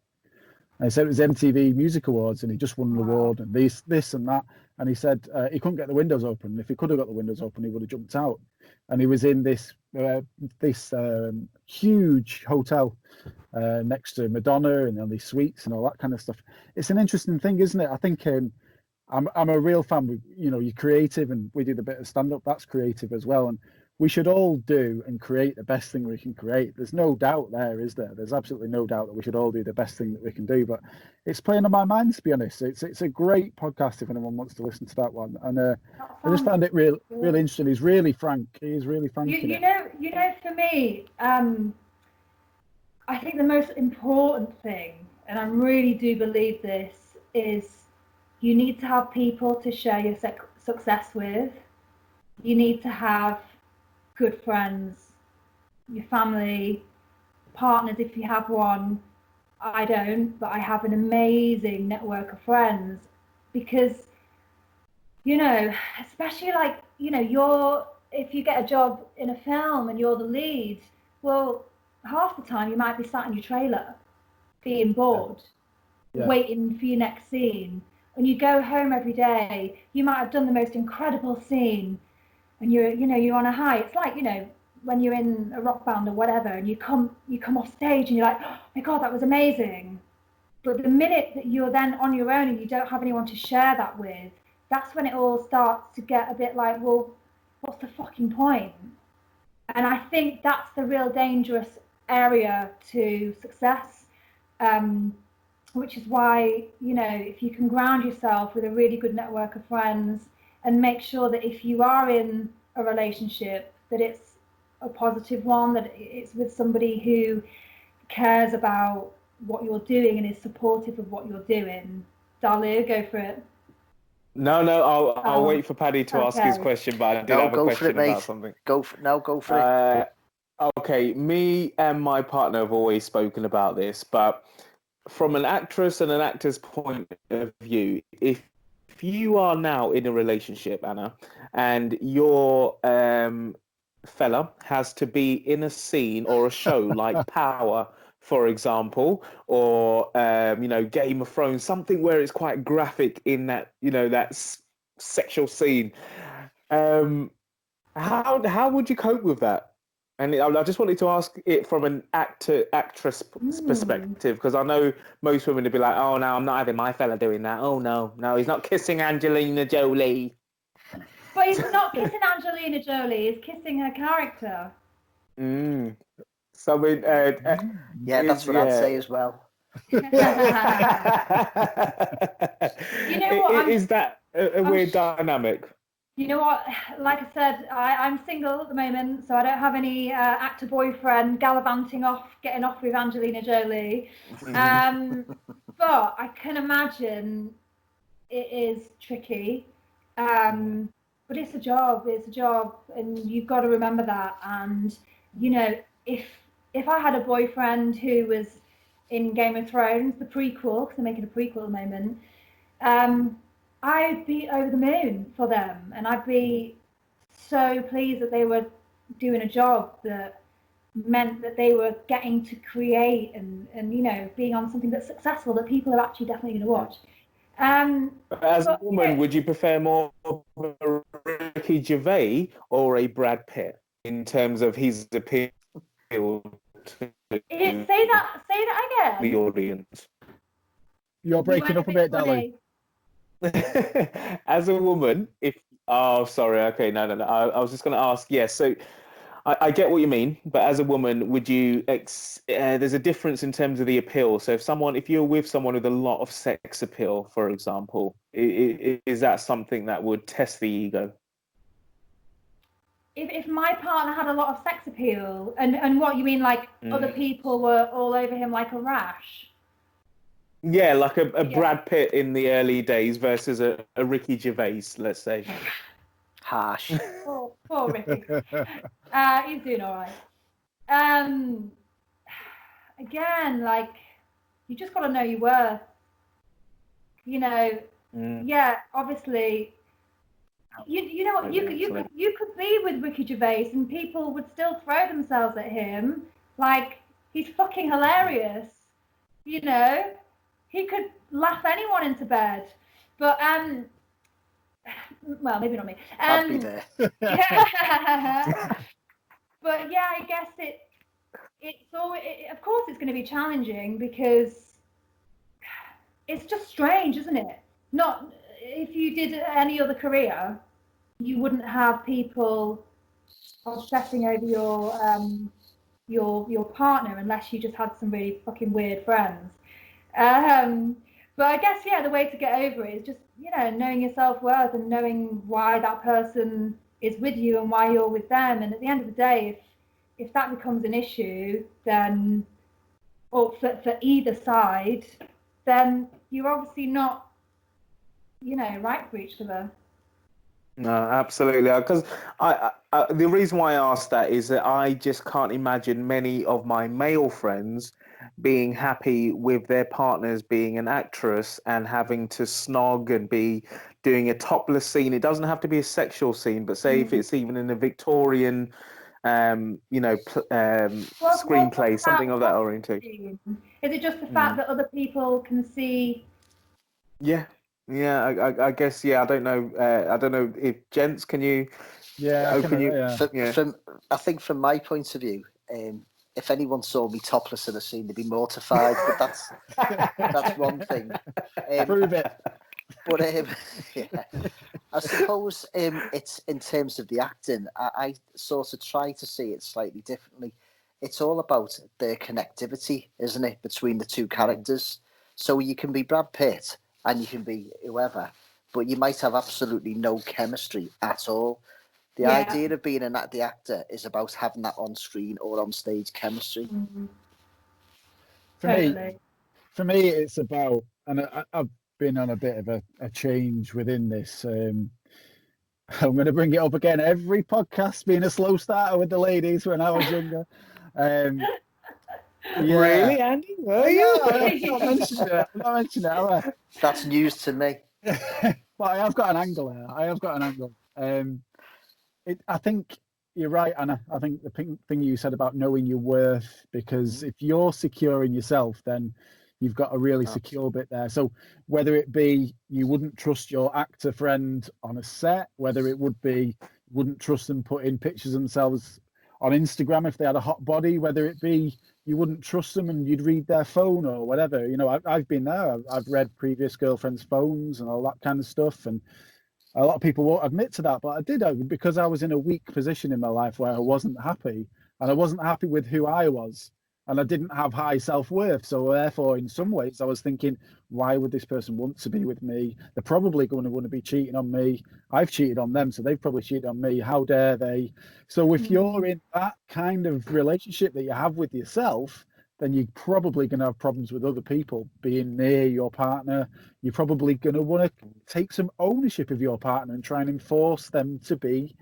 And so it was MTV Music Awards, and he just won an award, and this and that. and he said he couldn't get the windows open. If he could have got the windows open, he would have jumped out. And he was in this huge hotel next to Madonna and all these suites and all that kind of stuff. It's an interesting thing, isn't it? I think I'm a real fan. You're creative, and we do the bit of stand up. That's creative as well, and we should all do and create the best thing we can create. There's no doubt there, is there? There's absolutely no doubt that we should all do the best thing that we can do. But it's playing on my mind, to be honest. It's a great podcast if anyone wants to listen to that one. And I just found it really interesting. He's really frank. He is really frank. You know, for me, I think the most important thing, and I really do believe this, is you need to have people to share your success with. You need to have good friends, your family, partners if you have one. I don't, but I have an amazing network of friends, because, especially like, if you get a job in a film and you're the lead, well, half the time you might be sat in your trailer being bored, waiting for your next scene. When you go home every day, you might have done the most incredible scene, and you're on a high. It's like, when you're in a rock band or whatever, and you come off stage and you're like, oh my God, that was amazing. But the minute that you're then on your own and you don't have anyone to share that with, that's when it all starts to get a bit like, well, what's the fucking point? And I think that's the real dangerous area to success, which is why, if you can ground yourself with a really good network of friends, and make sure that if you are in a relationship, that it's a positive one, that it's with somebody who cares about what you're doing and is supportive of what you're doing. Dalu, go for it. No, I'll wait for Paddy to ask his question, but I did have a question about something. Go for it. Okay, me and my partner have always spoken about this, but from an actress and an actor's point of view, if you are now in a relationship, Anna, and your fella has to be in a scene or a show like Power, for example, or Game of Thrones, something where it's quite graphic in that that sexual scene, how would you cope with that? And I just wanted to ask it from an actress perspective, because I know most women would be like, oh no, I'm not having my fella doing that. Oh no, he's not kissing Angelina Jolie. But he's not kissing Angelina Jolie, he's kissing her character. So that's what I'd say as well. You know what? Is that a weird dynamic? You know what? Like I said, I'm single at the moment, so I don't have any actor boyfriend getting off with Angelina Jolie. But I can imagine it is tricky. But it's a job. And you've got to remember that. And, if I had a boyfriend who was in Game of Thrones, the prequel, because they're making a prequel at the moment, I'd be over the moon for them, and I'd be so pleased that they were doing a job that meant that they were getting to create and being on something that's successful, that people are actually definitely going to watch. As a woman, would you prefer more of a Ricky Gervais or a Brad Pitt in terms of his appeal to say that again. the audience? You're breaking up a bit, Dalu. As a woman, okay, no. I was just going to ask. Yes, so I get what you mean, but as a woman, would you? There's a difference in terms of the appeal. So if you're with someone with a lot of sex appeal, for example, is that something that would test the ego? If my partner had a lot of sex appeal, and what you mean, like other people were all over him like a rash? Yeah, like a Brad Pitt in the early days versus a Ricky Gervais, let's say. Harsh. Poor Ricky. He's doing all right. Again, like, you just got to know your worth. Yeah, obviously. You know what? You could be with Ricky Gervais and people would still throw themselves at him. Like, he's fucking hilarious. He could laugh anyone into bed. But well, maybe not me. I'd be there. Yeah. But yeah, I guess of course it's going to be challenging because it's just strange, isn't it? Not if you did any other career, you wouldn't have people obsessing over your partner unless you just had some really fucking weird friends. But I guess the way to get over it is just knowing your self-worth and knowing why that person is with you and why you're with them. And at the end of the day, if that becomes an issue, then or for either side, then you're obviously not right for each other. No, absolutely. Because the reason why I asked that is that I just can't imagine many of my male friends being happy with their partners being an actress and having to snog and be doing a topless scene. It doesn't have to be a sexual scene, but say if it's even in a Victorian, screenplay, something of that orientation. Is it just the fact that other people can see? Yeah. Yeah, I guess. Yeah, I don't know. I don't know if gents, can you? Yeah, I think from my point of view, if anyone saw me topless in a scene, they'd be mortified. But that's one thing. Prove it. But I suppose it's in terms of the acting. I sort of try to see it slightly differently. It's all about the connectivity, isn't it, between the two characters? So you can be Brad Pitt and you can be whoever, but you might have absolutely no chemistry at all. The idea of being the actor is about having that on-screen or on-stage chemistry. Mm-hmm. For me, it's about, and I've been on a bit of a change within this. I'm going to bring it up again. Every podcast being a slow starter with the ladies when I was younger. Really, Andy? Were you? I'm not mentioning it. That's news to me. But I have got an angle here. I think you're right, Anna. I think the thing you said about knowing your worth, because if you're secure in yourself, then you've got a really secure bit there. So whether it be you wouldn't trust your actor friend on a set, whether it would be wouldn't trust them putting pictures of themselves on Instagram if they had a hot body, whether it be you wouldn't trust them and you'd read their phone or whatever. I've been there. I've read previous girlfriends' phones and all that kind of stuff. And a lot of people won't admit to that, but I did, because I was in a weak position in my life where I wasn't happy, and I wasn't happy with who I was, and I didn't have high self-worth. So therefore, in some ways, I was thinking, why would this person want to be with me? They're probably going to want to be cheating on me. I've cheated on them, so they've probably cheated on me. How dare they? So if you're in that kind of relationship that you have with yourself, then you're probably going to have problems with other people being near your partner. You're probably going to want to take some ownership of your partner and try and enforce them to be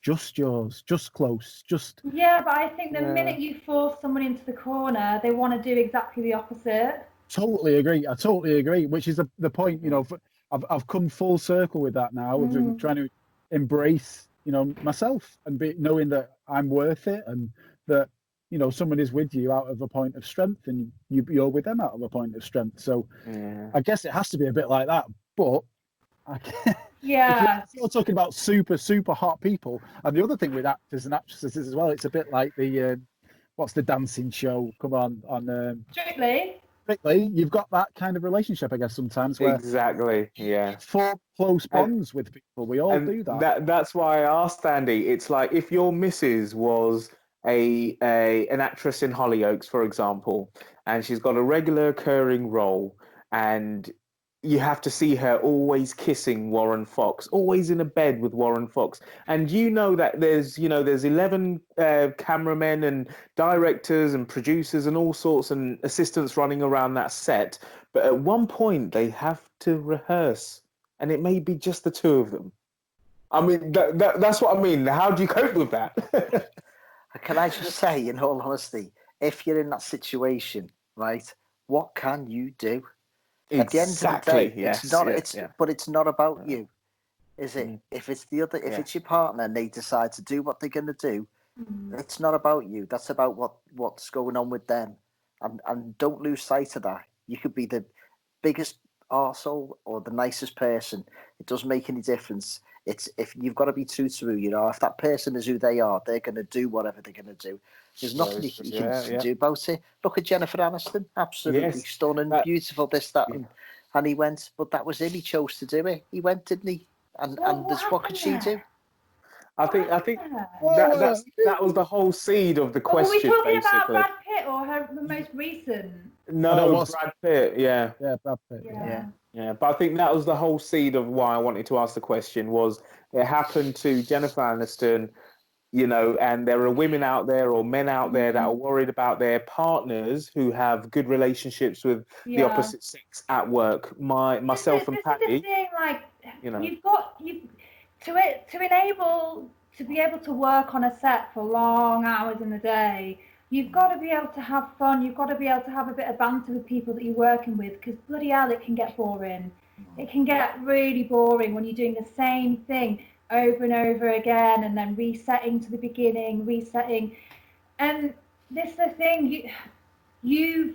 just yours, just close, just. Yeah, but I think the minute you force someone into the corner, they want to do exactly the opposite. Totally agree. I totally agree. Which is the point. I've come full circle with that now. With trying to embrace, myself and knowing that I'm worth it, and that someone is with you out of a point of strength, and you're with them out of a point of strength. So I guess it has to be a bit like that. But if you're talking about super, super hot people, and the other thing with actors and actresses is as well, it's a bit like the what's the dancing show? Come on Strictly. You've got that kind of relationship, I guess, sometimes. Where Exactly. Yeah. Form close bonds with people. We all do that. That's why I asked Andy. It's like if your missus was an actress in Hollyoaks, for example, and she's got a regular occurring role, and you have to see her always kissing Warren Fox, always in a bed with Warren Fox, and that there's 11 cameramen and directors and producers and all sorts and assistants running around that set, but at one point they have to rehearse, and it may be just the two of them. I mean, that's what I mean. How do you cope with that? Can I just say, in all honesty, if you're in that situation, right, what can you do? At the end of the day, but it's not about you, is it? If it's if it's your partner and they decide to do what they're going to do, it's not about you. That's about what's going on with them, and don't lose sight of that. You could be the biggest arsehole or the nicest person. It doesn't make any difference. It's if you've got to be true to who you are. If that person is who they are, they're going to do whatever they're going to do. There's nothing you can do about it. Look at Jennifer Aniston, absolutely stunning, beautiful, this, that, and he went. But that was him. He chose to do it. He went, didn't he? And what could she do? I think that was the whole seed of the question. Were we talking basically about Brad Pitt or the most recent? No, Brad Pitt. Yeah, Brad Pitt. Yeah. But I think that was the whole seed of why I wanted to ask the question. Was it happened to Jennifer Aniston? You know, and there are women out there or men out there that are worried about their partners who have good relationships with the opposite sex at work. Myself and Paddy. This is the thing, like, you know, to be able to work on a set for long hours in the day, you've got to be able to have fun. You've got to be able to have a bit of banter with people that you're working with, because bloody hell, it can get boring. It can get really boring when you're doing the same thing over and over again, and then resetting to the beginning, and this is the thing, you're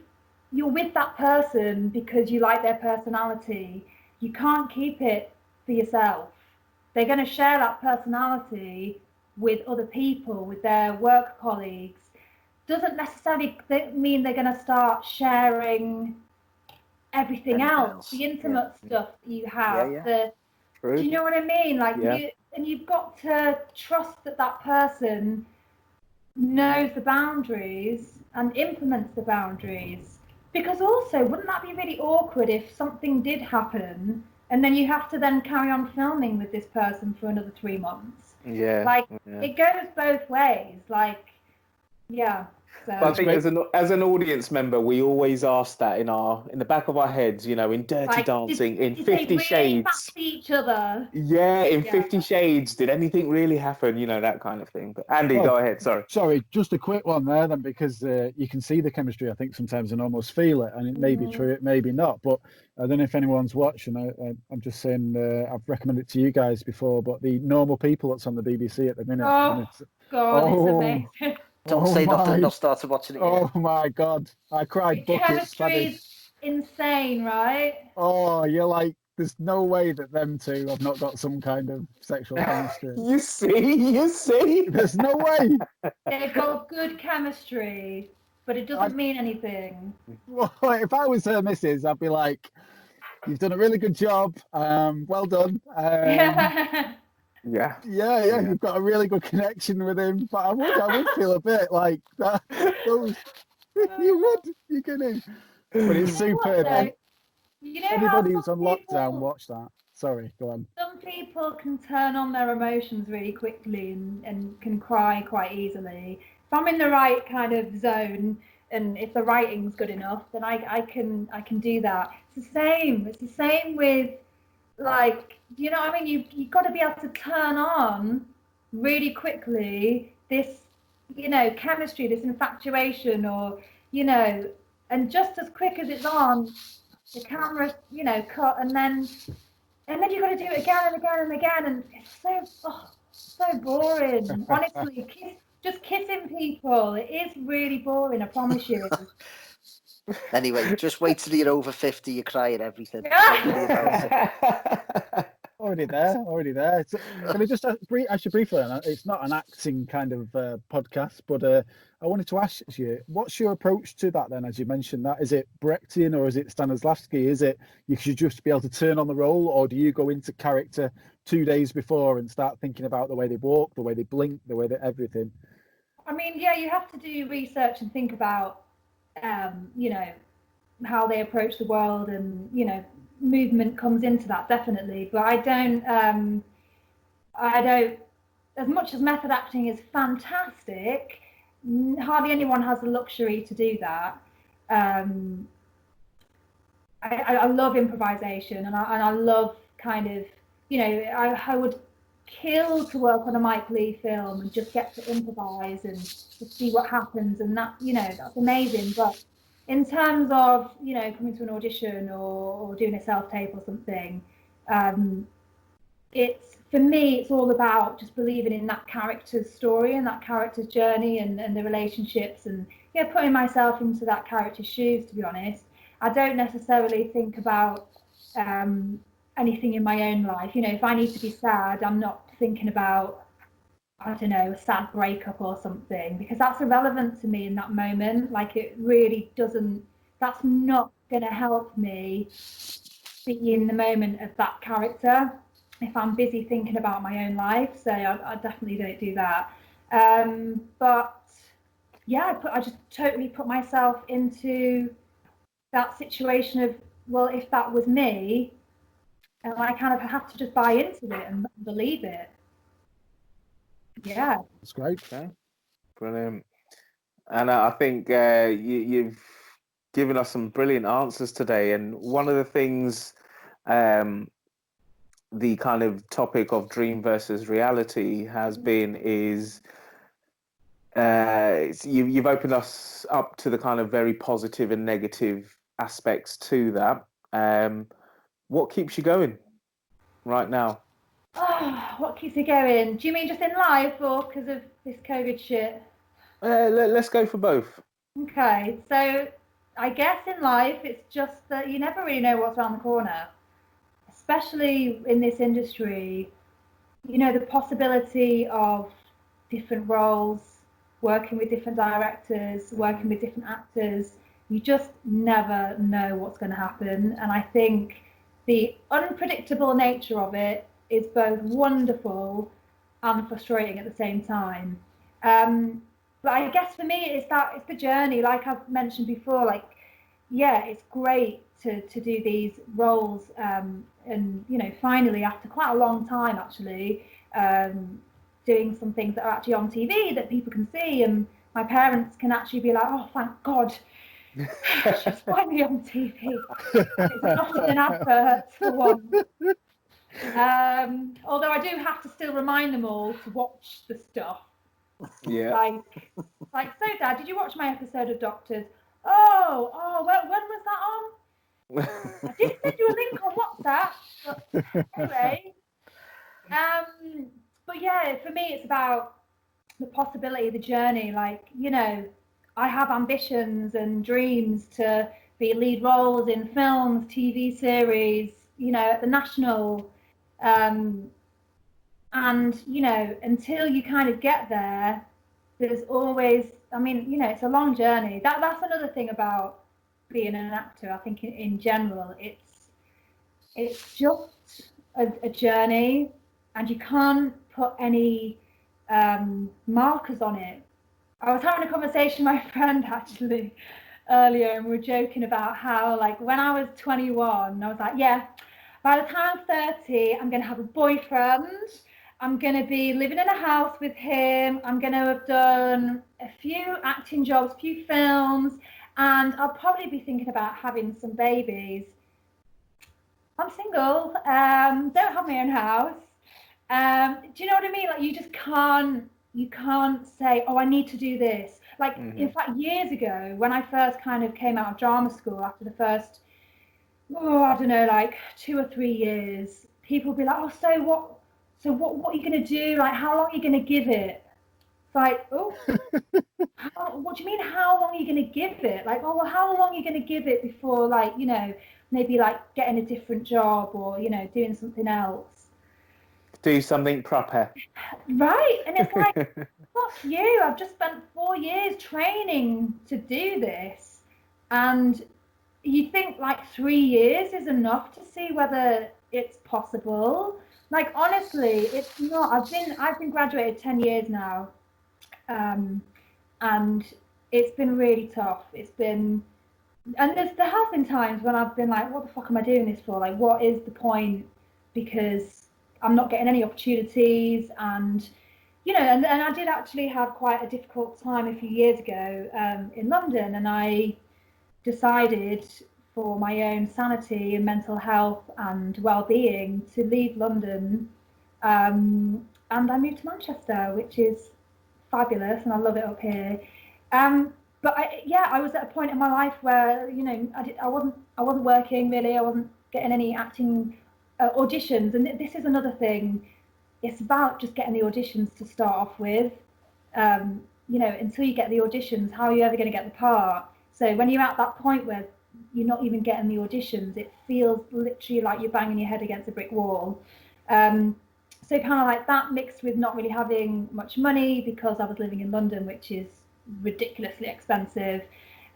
with that person because you like their personality. You can't keep it for yourself. They're going to share that personality with other people, with their work colleagues. Doesn't necessarily mean they're going to start sharing everything else, the intimate stuff that you have. Do you know what I mean? Like, you've got to trust that person knows the boundaries and implements the boundaries. Because also, wouldn't that be really awkward if something did happen and then you have to then carry on filming with this person for another 3 months? It goes both ways. So. But I think as an audience member, we always ask that in the back of our heads, you know, in Dirty Dancing, in 50 Shades. Each other. Yeah, in 50 Shades, did anything really happen? You know, that kind of thing. But Andy, go ahead. Sorry, just a quick one there then, because you can see the chemistry, I think, sometimes, and almost feel it, and it may be true, it may be not. But I don't know if anyone's watching. I'm just saying, I've recommended it to you guys before, but the Normal People that's on the BBC at the minute. It's amazing. Don't say nothing. I've started watching it. Oh my God, I cried buckets. Chemistry's insane, right? Oh, you're like, there's no way that them two have not got some kind of sexual chemistry. You see, there's no way. They've got good chemistry, but it doesn't mean anything. Well, if I was her missus, I'd be like, you've done a really good job. Well done. Yeah, you've got a really good connection with him. But I would feel a bit like that. You're gonna. But it's superb. Anybody who's on lockdown, watch that. Sorry, go on. Some people can turn on their emotions really quickly and can cry quite easily. If I'm in the right kind of zone, and if the writing's good enough, then I can do that. It's the same with, like, you know what I mean? You've got to be able to turn on really quickly this, you know, chemistry, this infatuation, or, you know, and just as quick as it's on, the camera, you know, cut, and then you've got to do it again and again and again, and it's so boring. Honestly, just kissing people, it is really boring, I promise you. Anyway, just wait till you're over 50, you cry at everything. Already there. So, can I just ask you briefly, it's not an acting kind of podcast, but I wanted to ask you, what's your approach to that then, as you mentioned that? Is it Brechtian or is it Stanislavski? Is it you should just be able to turn on the role, or do you go into character 2 days before and start thinking about the way they walk, the way they blink, the way they everything? I mean, yeah, you have to do research and think about, you know, how they approach the world, and, you know, movement comes into that, definitely. But I don't, as much as method acting is fantastic, hardly anyone has the luxury to do that. I love improvisation, and I love kind of, you know, I would kill to work on a Mike Leigh film and just get to improvise and to see what happens, and that, you know, that's amazing. But in terms of, you know, coming to an audition or doing a self-tape or something, for me, it's all about just believing in that character's story and that character's journey and the relationships, and, yeah, putting myself into that character's shoes, to be honest. I don't necessarily think about anything in my own life. You know, if I need to be sad, I'm not thinking about, I don't know, a sad breakup or something, because that's irrelevant to me in that moment. Like, it really doesn't, that's not going to help me be in the moment of that character if I'm busy thinking about my own life. So I definitely don't do that. But yeah, I just totally put myself into that situation of, well, if that was me, and I kind of have to just buy into it and believe it. Yeah. That's great. Okay, brilliant. And I think you've given us some brilliant answers today. And one of the things, the kind of topic of dream versus reality has been is you've opened us up to the kind of very positive and negative aspects to that. What keeps you going right now? Oh, what keeps me going? Do you mean just in life or because of this COVID shit? Let's go for both. Okay, so I guess in life it's just that you never really know what's around the corner, especially in this industry. You know, the possibility of different roles, working with different directors, working with different actors. You just never know what's going to happen. And I think the unpredictable nature of it is both wonderful and frustrating at the same time. But I guess for me, it's the journey. Like I've mentioned before, like, yeah, it's great to do these roles, and you know, finally after quite a long time actually, doing some things that are actually on TV that people can see, and my parents can actually be like, oh, thank God, she's finally on TV. It's not an advert for one. Although I do have to still remind them all to watch the stuff. Yeah. Like, so Dad, did you watch my episode of Doctors? Oh, when was that on? I did send you a link on WhatsApp. But anyway, but yeah, for me, it's about the possibility, the journey. Like, you know, I have ambitions and dreams to be lead roles in films, TV series, you know, at the national. And, you know, until you kind of get there, there's always, I mean, you know, it's a long journey. That's another thing about being an actor. I think in general, it's just a journey, and you can't put any markers on it. I was having a conversation with my friend actually earlier, and we were joking about how, like, when I was 21, I was like, yeah, by the time I'm 30, I'm going to have a boyfriend. I'm going to be living in a house with him. I'm going to have done a few acting jobs, a few films, and I'll probably be thinking about having some babies. I'm single, don't have my own house. Do you know what I mean? Like, you just can't say, oh, I need to do this. Like, in fact, years ago, when I first kind of came out of drama school after the first, I don't know, like 2 or 3 years, people would be like, oh, so what are you going to do? Like, how long are you going to give it? It's like, oh, what do you mean, how long are you going to give it? Like, oh, well, how long are you going to give it before, like, you know, maybe like getting a different job or, you know, doing something else? Do something proper. Right. And it's like, fuck you. I've just spent 4 years training to do this. And you think like 3 years is enough to see whether it's possible. Like, honestly, it's not. I've been graduated 10 years now, and it's been really tough. And there has been times when I've been like, what the fuck am I doing this for? Like, what is the point? Because I'm not getting any opportunities, and you know, and I did actually have quite a difficult time a few years ago in London, and I decided, for my own sanity and mental health and well-being, to leave London, and I moved to Manchester, which is fabulous, and I love it up here. But I was at a point in my life where, you know, I wasn't working really. I wasn't getting any acting auditions, and this is another thing. It's about just getting the auditions to start off with. You know, until you get the auditions, how are you ever going to get the part? So when you're at that point where you're not even getting the auditions. It feels literally like you're banging your head against a brick wall. So kind of like that, mixed with not really having much money because I was living in London, which is ridiculously expensive.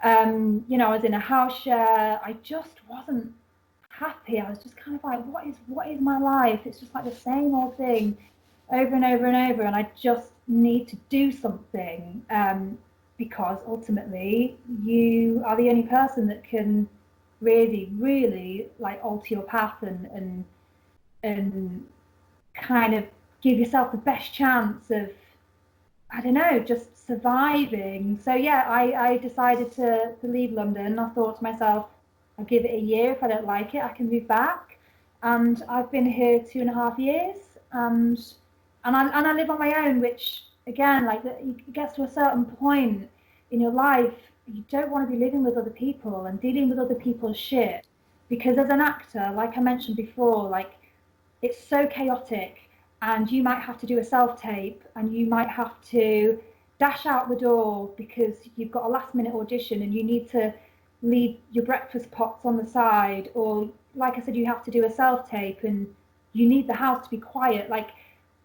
You know, I was in a house share. I just wasn't happy. I was just kind of like, what is my life? It's just like the same old thing over and over and over, and I just need to do something, because ultimately you are the only person that can really like alter your path and kind of give yourself the best chance of, I don't know, just surviving. So yeah, I decided to leave London. I thought to myself, I'll give it a year. If I don't like it, I can move back. And I've been here 2.5 years, and I live on my own, which again, like, it gets to a certain point in your life, you don't want to be living with other people and dealing with other people's shit, because as an actor, like I mentioned before, like, it's so chaotic, and you might have to do a self-tape, and you might have to dash out the door because you've got a last-minute audition and you need to leave your breakfast pots on the side, or like I said, you have to do a self-tape and you need the house to be quiet. Like,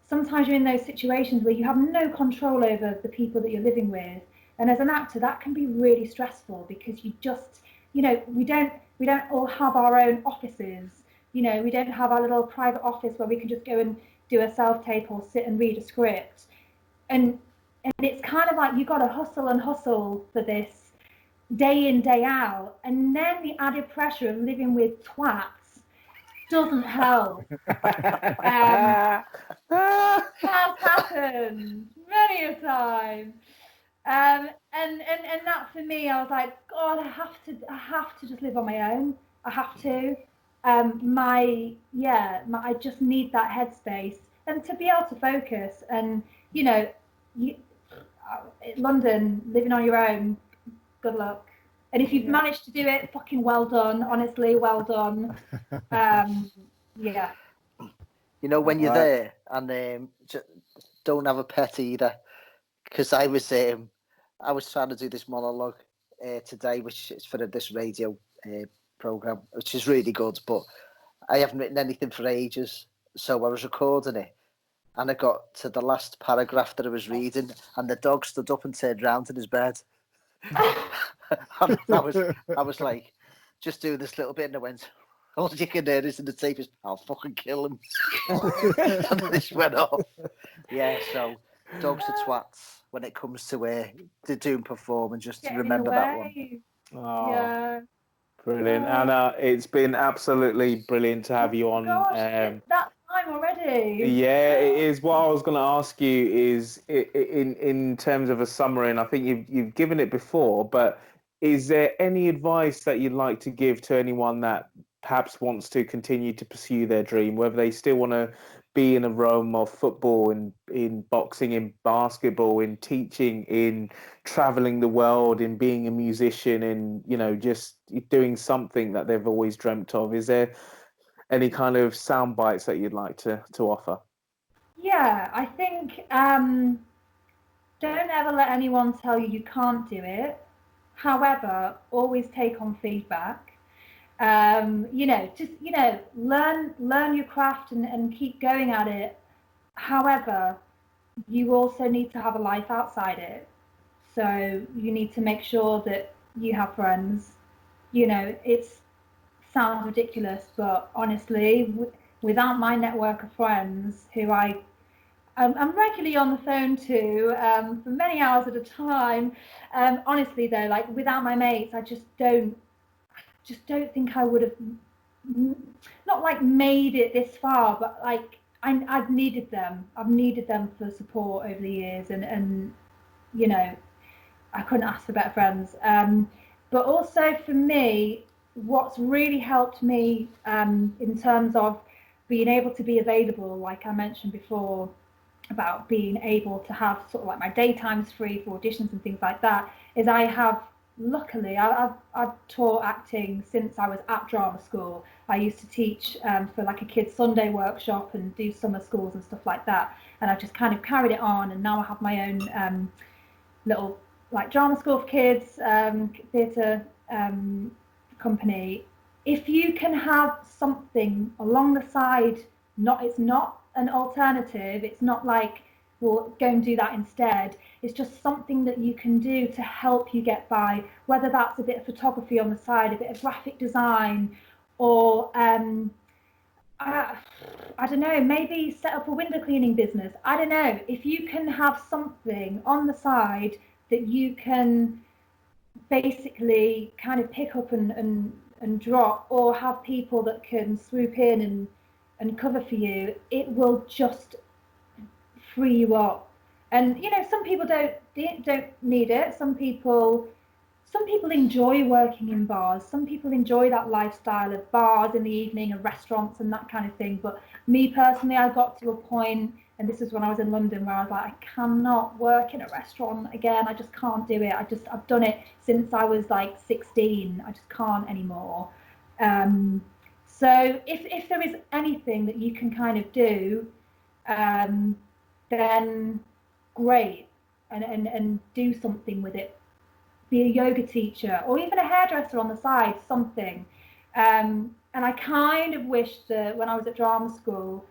sometimes you're in those situations where you have no control over the people that you're living with, and as an actor that can be really stressful, because you just, you know, we don't all have our own offices. You know, we don't have our little private office where we can just go and do a self-tape or sit and read a script. And it's kind of like you got to hustle and hustle for this day in, day out. And then the added pressure of living with twats doesn't help. Has happened many a time. And that for me, I was like, God, I have to just live on my own. I have to. I just need that headspace and to be able to focus. And you know, London, living on your own, good luck. And if you've managed to do it, fucking well done. Honestly, well done. Yeah. You know, when you're there, and don't have a pet either, because I was trying to do this monologue today, which is for this radio program, which is really good, but I haven't written anything for ages. So I was recording it, and I got to the last paragraph that I was reading, and the dog stood up and turned round in his bed. And I was like, just doing this little bit, and I went, all you can hear is in the tape is, I'll fucking kill him. And then this went off. Yeah, so dogs are twats when it comes to doing performing, just to remember that one. Oh, Yeah. brilliant. Anna, it's been absolutely brilliant to have you on. Gosh, it's that time already. Yeah, it is. What I was going to ask you is, in terms of a summary, and I think you've given it before, but is there any advice that you'd like to give to anyone that perhaps wants to continue to pursue their dream, whether they still want to be in a realm of football, in boxing, in basketball, in teaching, in traveling the world, in being a musician, in, you know, just doing something that they've always dreamt of? Is there any kind of sound bites that you'd like to offer? Yeah, I think don't ever let anyone tell you can't do it. However, always take on feedback. You know, just, you know, learn your craft and keep going at it. However, you also need to have a life outside it. So you need to make sure that you have friends. You know, it sounds ridiculous, but honestly, without my network of friends who I'm regularly on the phone to for many hours at a time. Honestly, though, like, without my mates, I just don't think I would have not like made it this far, but like I've needed them. I've needed them for support over the years, and you know, I couldn't ask for better friends. But also for me, what's really helped me in terms of being able to be available, like I mentioned before, about being able to have sort of like my daytimes free for auditions and things like that, is I have, luckily, I've taught acting since I was at drama school. I used to teach for like a kids Sunday workshop and do summer schools and stuff like that, and I've just kind of carried it on, and now I have my own little like drama school for kids, theatre company, if you can have something along the side, it's not an alternative, it's not like, well, go and do that instead. It's just something that you can do to help you get by, whether that's a bit of photography on the side, a bit of graphic design, or I don't know, maybe set up a window cleaning business. I don't know. If you can have something on the side that you can basically kind of pick up and drop, or have people that can swoop in and cover for you, it will just free you up. And you know, some people don't need it. Some people enjoy working in bars. Some people enjoy that lifestyle of bars in the evening and restaurants and that kind of thing. But me personally, I got to a point, and this is when I was in London, where I was like, I cannot work in a restaurant again. I just can't do it. I've done it since I was like 16. I just can't anymore. So if there is anything that you can kind of do, then great, and do something with it. Be a yoga teacher, or even a hairdresser on the side, something. And I kind of wish that when I was at drama school,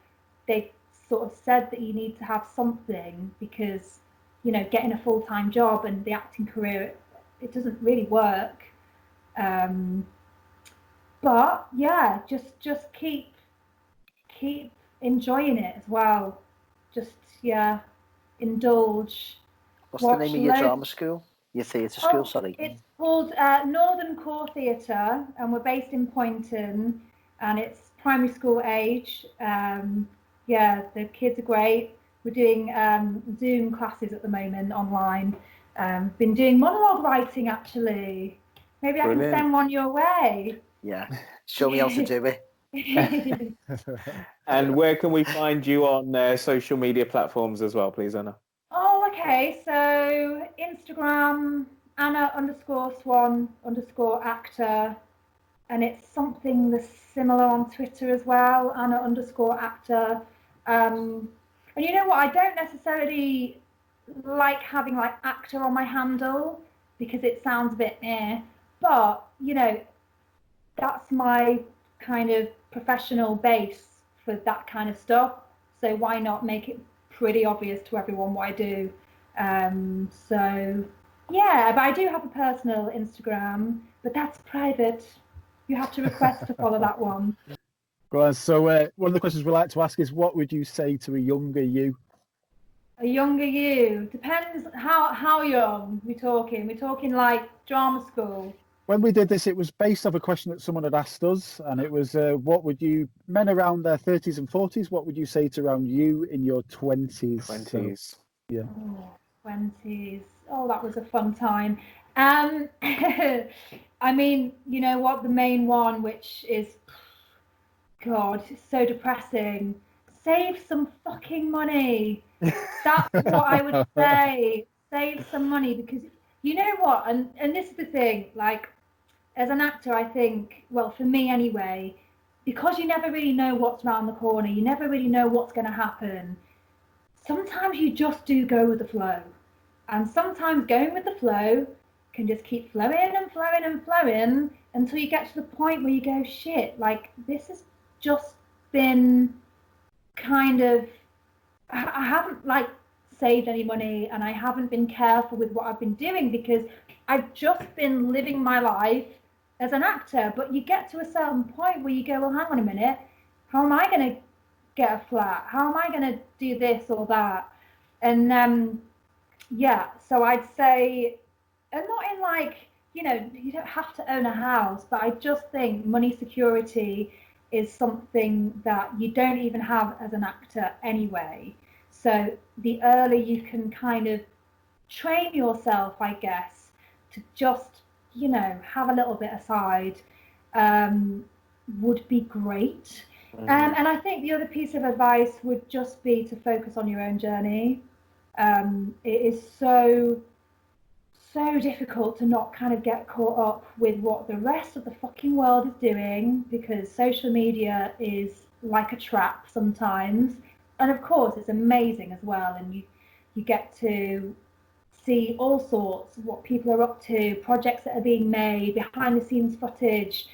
they sort of said that you need to have something, because, you know, getting a full-time job and the acting career, it doesn't really work. But yeah, just keep enjoying it as well. Just indulge. What's the name of your drama school? Your theatre school, sorry. It's called Northern Core Theatre, and we're based in Poynton, and it's primary school age. The kids are great. We're doing Zoom classes at the moment online. Been doing monologue writing, actually. Maybe I can send one your way. Yeah, show me how to do it. And where can we find you on social media platforms as well, please, Anna? Oh, okay. So Instagram, Anna_Swan_actor, and it's something that's similar on Twitter as well, Anna_actor. And you know what? I don't necessarily like having like actor on my handle, because it sounds a bit but you know, that's my kind of professional base for that kind of stuff. So why not make it pretty obvious to everyone what I do? So yeah, but I do have a personal Instagram, but that's private. You have to request to follow that one. Go on. So one of the questions we like to ask is, what would you say to a younger you? A younger you? Depends how young we're talking. We're talking like drama school. When we did this, it was based off a question that someone had asked us, and it was, what would you, men around their 30s and 40s, what would you say to around you in your 20s? 20s. So, yeah. Oh, 20s. Oh, that was a fun time. I mean, you know what? The main one, which is, God, it's so depressing. Save some fucking money. That's what I would say. Save some money, because you know what? And this is the thing, like, as an actor, I think, well, for me anyway, because you never really know what's around the corner, you never really know what's going to happen. Sometimes you just do go with the flow. And sometimes going with the flow can just keep flowing and flowing and flowing until you get to the point where you go, shit, like, this has just been kind of, I haven't like saved any money, and I haven't been careful with what I've been doing, because I've just been living my life as an actor. But you get to a certain point where you go, well, hang on a minute, how am I going to get a flat? How am I going to do this or that? And so I'd say, and not in like, you know, you don't have to own a house, but I just think money security is something that you don't even have as an actor anyway. So the earlier you can kind of train yourself, I guess, to just, you know, have a little bit aside, would be great. And I think the other piece of advice would just be to focus on your own journey. It is so difficult to not kind of get caught up with what the rest of the fucking world is doing, because social media is like a trap sometimes. And of course, it's amazing as well, and you get to see all sorts, what people are up to, projects that are being made, behind the scenes footage.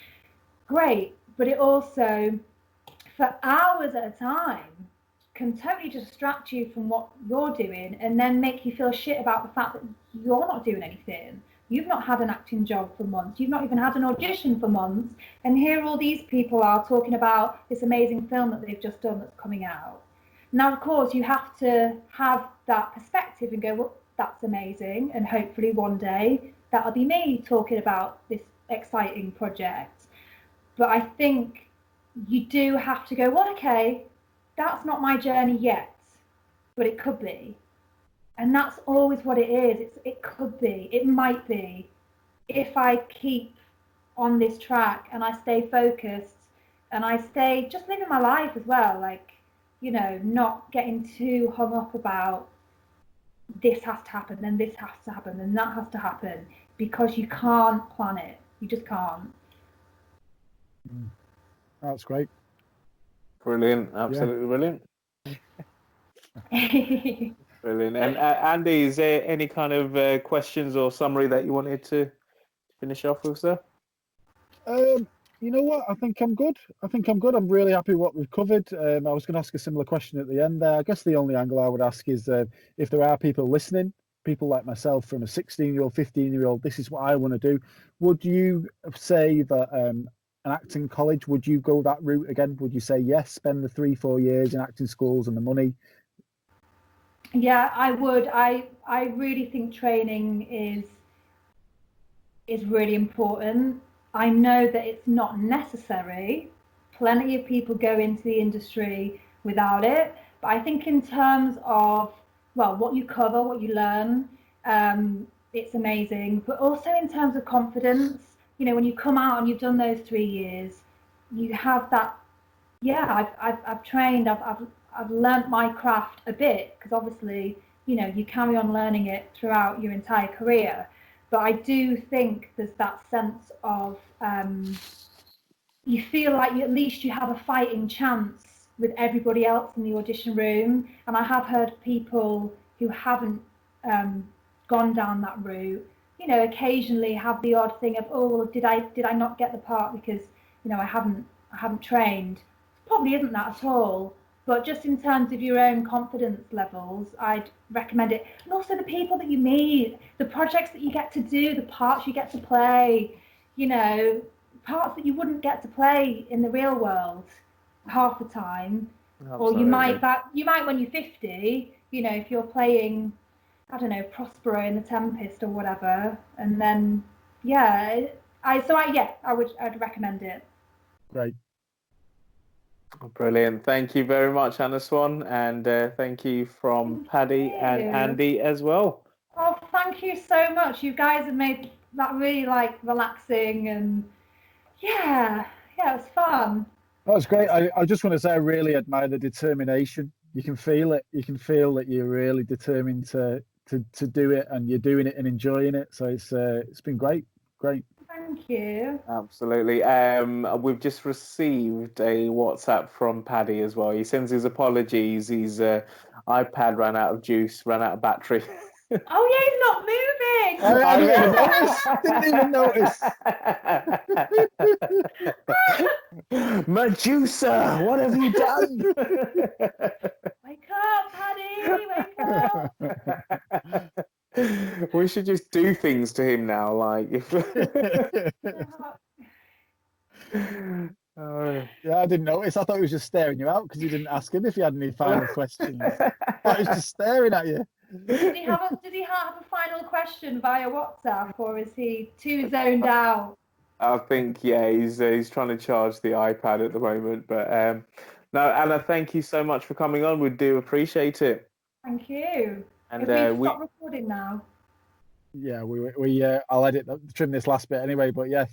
Great, but it also, for hours at a time, can totally distract you from what you're doing and then make you feel shit about the fact that you're not doing anything. You've not had an acting job for months. You've not even had an audition for months. And here all these people are talking about this amazing film that they've just done that's coming out. Now, of course, you have to have that perspective and go, well, that's amazing. And hopefully one day that'll be me talking about this exciting project. But I think you do have to go, well, okay, that's not my journey yet, but it could be. And that's always what it is. It could be, it might be. If I keep on this track and I stay focused and I stay just living my life as well, like, you know, not getting too hung up about this has to happen, then this has to happen, then that has to happen, because you can't plan it. You just can't. That's great. Brilliant, absolutely brilliant. Brilliant. And Andy, is there any kind of questions or summary that you wanted to finish off with, sir? You know what? I think I'm good. I'm really happy with what we've covered. I was going to ask a similar question at the end there. I guess the only angle I would ask is if there are people listening, people like myself from a 16-year-old, 15-year-old, this is what I want to do. Would you say that an acting college, would you go that route again? Would you say yes, spend the 3-4 years in acting schools and the money? Yeah, I would. I really think training is really important. I know that it's not necessary. Plenty of people go into the industry without it. But I think in terms of, well, what you cover, what you learn, it's amazing. But also in terms of confidence, you know, when you come out and you've done those 3 years, you have that, yeah, I've trained, I've learnt my craft a bit, because obviously, you know, you carry on learning it throughout your entire career. But I do think there's that sense of you feel like at least you have a fighting chance with everybody else in the audition room. And I have heard people who haven't gone down that route, you know, occasionally have the odd thing of, oh, well, did I not get the part because, you know, I haven't trained. It probably isn't that at all. But just in terms of your own confidence levels, I'd recommend it. And also the people that you meet, the projects that you get to do, the parts you get to play, you know, parts that you wouldn't get to play in the real world half the time. Absolutely. Or you might when you're 50, you know, if you're playing, I don't know, Prospero in The Tempest or whatever. And then, yeah, I'd recommend it. Great. Brilliant. Thank you very much, Anna Swan, and thank you from Paddy and Andy as well. Oh, thank you so much. You guys have made that really like relaxing, and yeah, it was fun. That was great. I just want to say I really admire the determination. You can feel it. You can feel that you're really determined to do it, and you're doing it and enjoying it. So it's been great. Thank you. Absolutely. We've just received a WhatsApp from Paddy as well. He sends his apologies. His iPad ran out of juice, ran out of battery. Oh yeah, he's not moving. I didn't even notice. Medusa, what have you done? Wake up, Paddy, wake up. We should just do things to him now, like if. Yeah, I didn't notice. I thought he was just staring you out because you didn't ask him if he had any final questions. I thought he was just staring at you. Did he have a final question via WhatsApp, or is he too zoned out? I think he's trying to charge the iPad at the moment. But no, Anna, thank you so much for coming on. We do appreciate it. Thank you. And we stop recording now. Yeah, I'll trim this last bit anyway. But yeah.